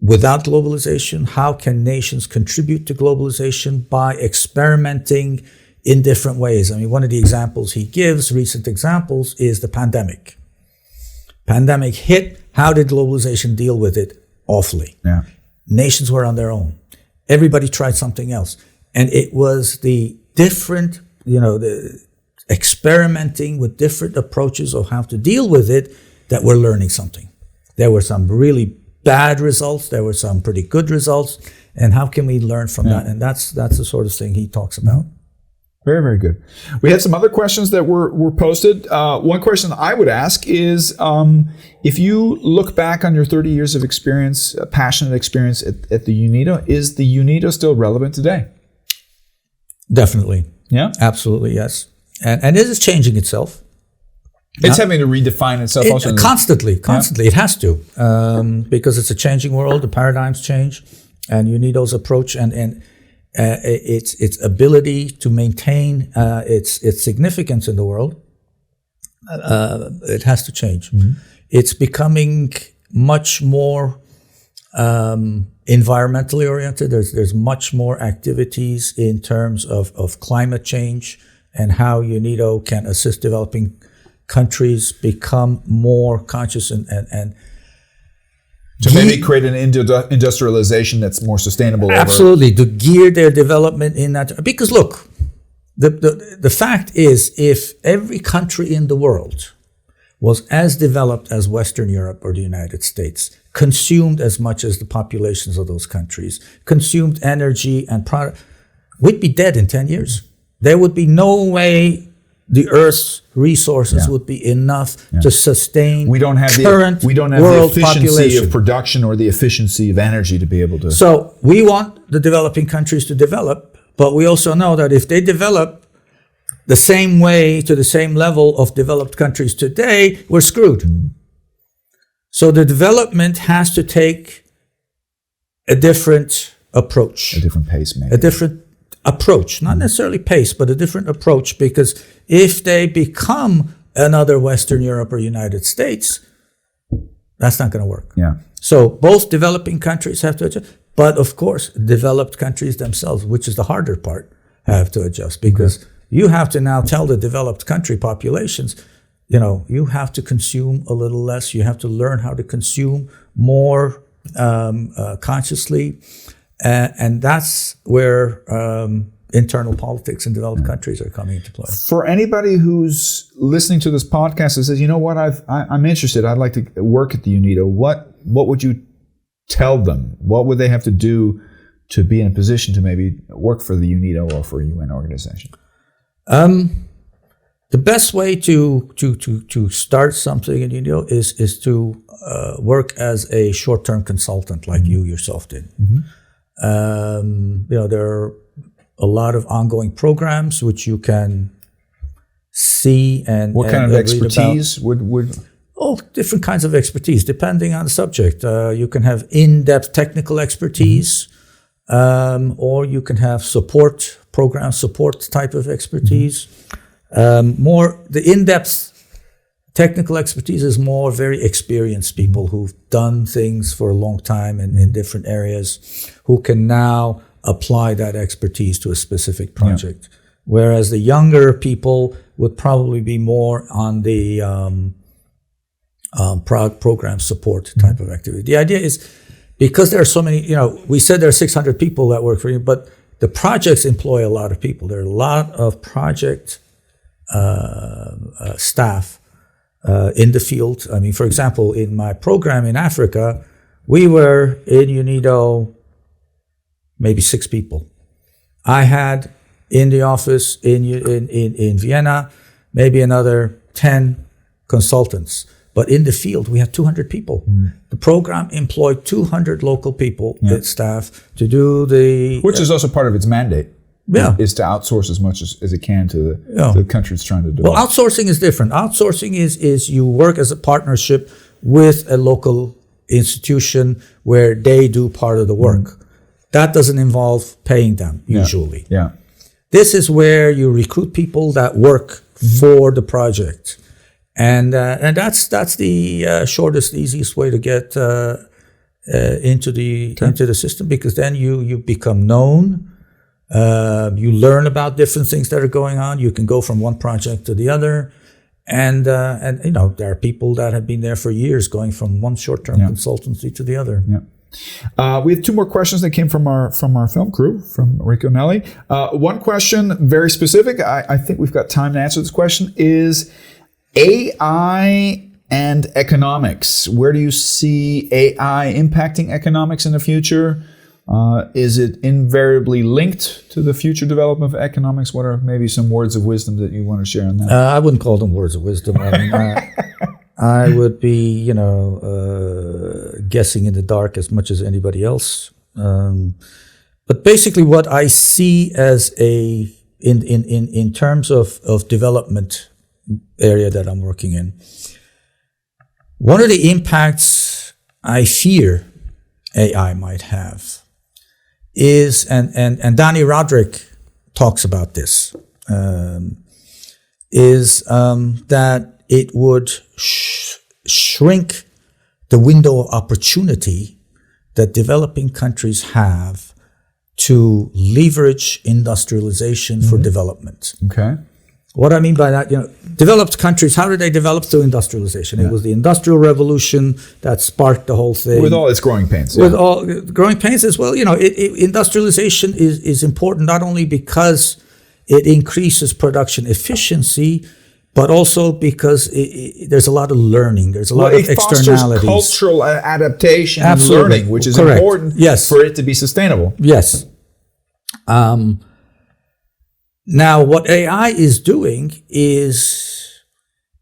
without globalization? How can nations contribute to globalization by experimenting in different ways? I mean, one of the examples he gives, recent examples, is the pandemic. Pandemic hit. How did globalization deal with it? Awfully. Yeah. Nations were on their own. Everybody tried something else. And it was the different, the experimenting with different approaches of how to deal with it that we're learning something. There were some really bad results. There were some pretty good results. And how can we learn from that? And that's the sort of thing he talks about. Very, very good. We had some other questions that were posted. One question I would ask is, if you look back on your 30 years of experience, passionate experience at the UNIDO, is the UNIDO still relevant today? Definitely. Yeah? Absolutely, yes. And it is changing itself. It's having to redefine itself also. Constantly. Yeah. It has to, because it's a changing world. The paradigms change, and UNIDO's approach and its ability to maintain its significance in the world, it has to change. Mm-hmm. It's becoming much more environmentally oriented. There's much more activities in terms of climate change and how UNIDO can assist developing countries become more conscious and to maybe create an industrialization that's more sustainable. Absolutely, to gear their development in that. Because look, the fact is, if every country in the world was as developed as Western Europe or the United States, consumed as much as the populations of those countries, consumed energy and product, we'd be dead in 10 years. There would be no way the Earth's resources would be enough to sustain current world the efficiency population of production or the efficiency of energy to be able to. So we want the developing countries to develop, but we also know that if they develop the same way, to the same level of developed countries today, we're screwed. So the development has to take a different approach. A different pace, maybe. A different approach, not necessarily pace, but a different approach, because if they become another Western Europe or United States, that's not going to work. Yeah. So both developing countries have to adjust, but of course, developed countries themselves, which is the harder part, have to adjust, because you have to now tell the developed country populations, you have to consume a little less. You have to learn how to consume more consciously. And that's where internal politics in developed countries are coming into play. For anybody who's listening to this podcast and says, you know what, I'm interested, I'd like to work at the UNIDO, what would you tell them? What would they have to do to be in a position to maybe work for the UNIDO or for a UN organization? The best way to start something in UNIDO is to work as a short-term consultant, like you yourself did. There are a lot of ongoing programs which you can see and what kind of expertise would? Oh, different kinds of expertise depending on the subject. You can have in-depth technical expertise, or you can have program support type of expertise. The in-depth technical expertise is more very experienced people who've done things for a long time in different areas, who can now apply that expertise to a specific project. Yeah. Whereas the younger people would probably be more on the program support type of activity. The idea is, because there are so many, we said there are 600 people that work for you, but the projects employ a lot of people. There are a lot of project staff in the field. I mean, for example, in my program in Africa, we were in UNIDO maybe 6 people. I had in the office in Vienna maybe another 10 consultants. But in the field, we had 200 people. The program employed 200 local people, staff, to do which is also part of its mandate. Yeah. Is to outsource as much as it can to the countries trying to develop. Well, outsourcing is different. Outsourcing is you work as a partnership with a local institution where they do part of the work. That doesn't involve paying them, usually. Yeah. This is where you recruit people that work for the project. And that's the shortest, easiest way to get into the system, because then you become known. You learn about different things that are going on. You can go from one project to the other, and there are people that have been there for years, going from one short-term consultancy to the other. Yeah. We have 2 more questions that came from our film crew, from Rico Nelly. One question, very specific. I think we've got time to answer this question. Is AI and economics. Where do you see AI impacting economics in the future? Is it invariably linked to the future development of economics? What are maybe some words of wisdom that you want to share on that? I wouldn't call them words of wisdom. I mean, I would be, guessing in the dark as much as anybody else. But basically, what I see as in terms of development area that I'm working in, one of the impacts I fear AI might have is, and Danny Roderick talks about this, is that it would shrink the window of opportunity that developing countries have to leverage industrialization for development. Okay. What I mean by that, developed countries, how did they develop through industrialization? It was the Industrial Revolution that sparked the whole thing. With all its growing pains. With all growing pains as well. Industrialization is important not only because it increases production efficiency, but also because there's a lot of learning. There's a lot of externalities. It fosters cultural adaptation and learning, which is important for it to be sustainable. Yes. Now, what AI is doing is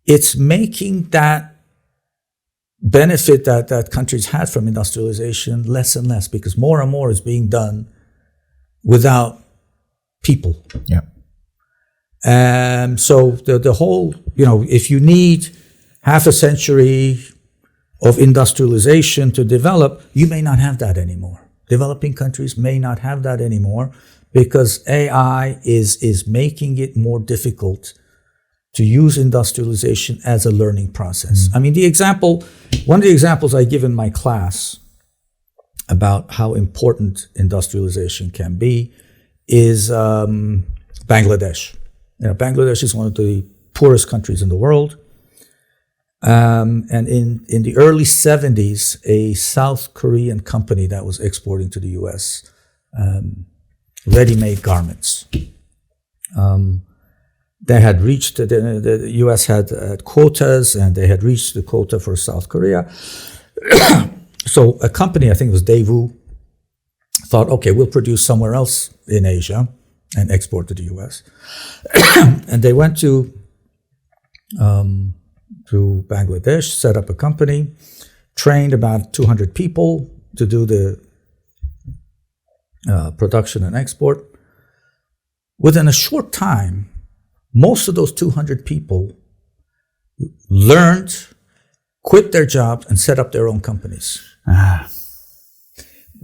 it's making that benefit that countries had from industrialization less and less, because more and more is being done without people. Yeah. So the whole, if you need half a century of industrialization to develop, you may not have that anymore. Developing countries may not have that anymore because AI is making it more difficult to use industrialization as a learning process. I mean, one of the examples I give in my class about how important industrialization can be is Bangladesh. Bangladesh is one of the poorest countries in the world. And in the early 70s, a South Korean company that was exporting to the US ready-made garments. They had reached, the US had quotas, and they had reached the quota for South Korea. So a company, I think it was Daewoo, thought, okay, we'll produce somewhere else in Asia and export to the US. And they went to Bangladesh, set up a company, trained about 200 people to do the production and export. Within a short time, most of those 200 people learned, quit their jobs, and set up their own companies.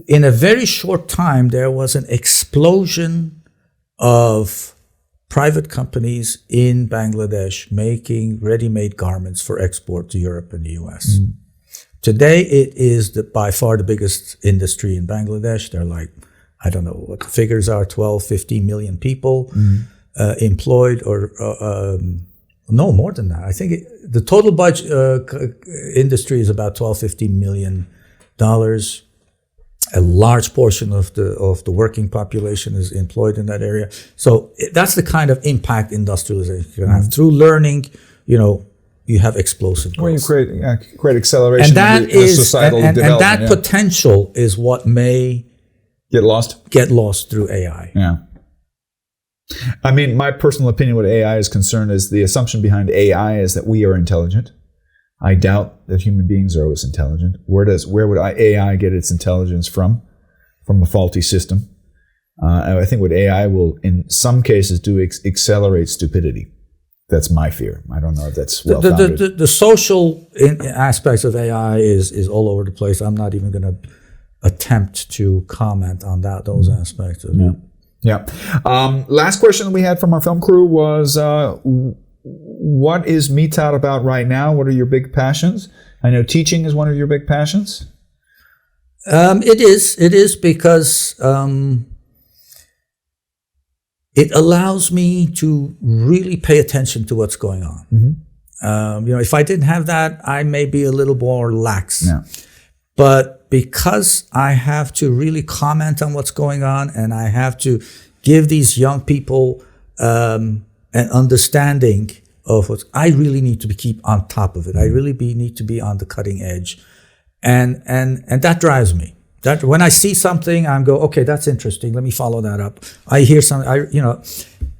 In a very short time, there was an explosion of private companies in Bangladesh making ready-made garments for export to Europe and the US. Today, it is by far the biggest industry in Bangladesh. They're like, I don't know what the figures are, 12, 15 million people employed, or no, more than that. I think the total budget industry is about 12, 15 million dollars. A large portion of the working population is employed in that area. So that's the kind of impact industrialization can have. Through learning, you have explosive growth. Well, you create acceleration and in societal development. And that potential is what may get lost through AI. Yeah. I mean, my personal opinion what AI is concerned is the assumption behind AI is that we are intelligent. I doubt that human beings are always intelligent. Where would AI get its intelligence from? From a faulty system. I think what AI will, in some cases, do accelerate stupidity. That's my fear. I don't know if that's well-founded. The social aspects of AI is all over the place. I'm not even going to attempt to comment on those aspects of it. Yeah. Last question we had from our film crew was, what is Mithat about right now? What are your big passions? I know teaching is one of your big passions. It is because it allows me to really pay attention to what's going on. If I didn't have that, I may be a little more lax. Yeah. But because I have to really comment on what's going on, and I have to give these young people an understanding of what I really need to keep on top of it. I really need to be on the cutting edge, and that drives me. That when I see something, I go, okay, that's interesting. Let me follow that up. I hear something,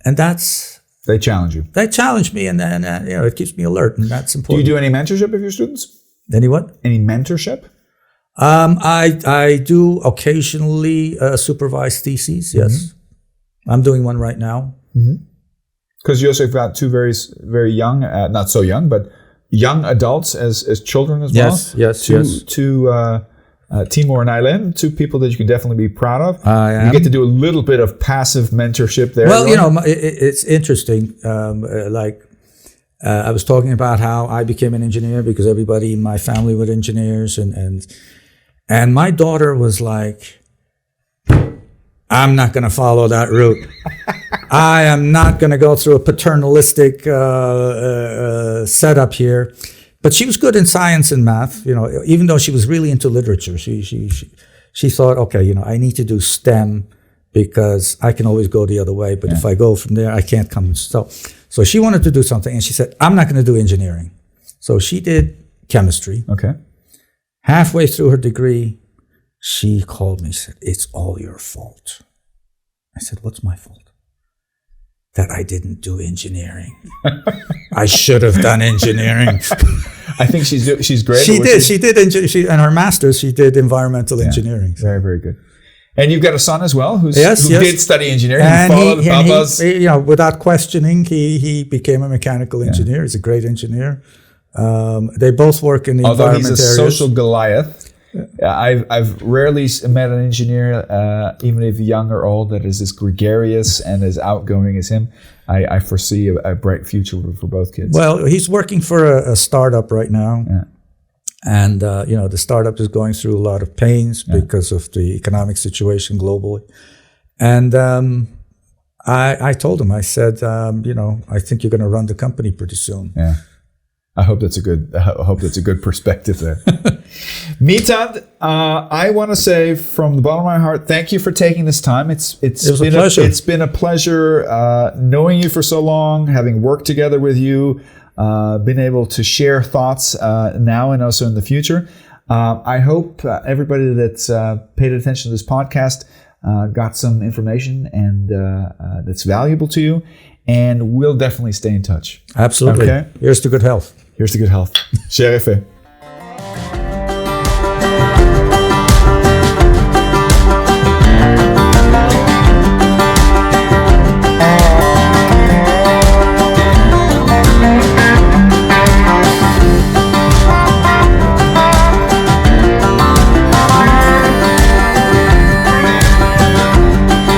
and that's they challenge you. They challenge me, and then it keeps me alert, and that's important. Do you do any mentorship of your students? Any what? Any mentorship? I do occasionally supervise theses. Yes, I'm doing one right now. Because you also have got two very, very young, not so young, but young adults as children as well. Yes. Two Timur and Aileen, two people that you can definitely be proud of. You get to do a little bit of passive mentorship there. Well, it's interesting. I was talking about how I became an engineer because everybody in my family were engineers, and my daughter was like, I'm not going to follow that route. I am not going to go through a paternalistic setup here. But she was good in science and math, even though she was really into literature. She thought, okay, I need to do STEM because I can always go the other way. But if I go from there, I can't come. So she wanted to do something, and she said, I'm not going to do engineering. So she did chemistry. Okay. Halfway through her degree, she called me and said, it's all your fault. I said, what's my fault? That I didn't do engineering. I should have done engineering. I think she's great. She did. And her master's, she did environmental engineering. Very, very good. And you've got a son as well who yes. did study engineering. And He followed Papa's. without questioning, he became a mechanical engineer. He's a great engineer. They both work in the Although environment he's a areas. social Goliath. I've rarely met an engineer, even if young or old, that is as gregarious and as outgoing as him. I foresee a bright future for both kids. Well, he's working for a startup right now. Yeah. And, the startup is going through a lot of pains because of the economic situation globally. And I told him, I said, I think you're going to run the company pretty soon. Yeah. I hope that's a good perspective there. Mithat, I want to say from the bottom of my heart, thank you for taking this time. It's been a pleasure. It's been a pleasure knowing you for so long, having worked together with you, been able to share thoughts now and also in the future. I hope everybody that's paid attention to this podcast got some information and that's valuable to you. And we'll definitely stay in touch. Absolutely. Okay? Here's to good health. Here's to good health. Cher effet.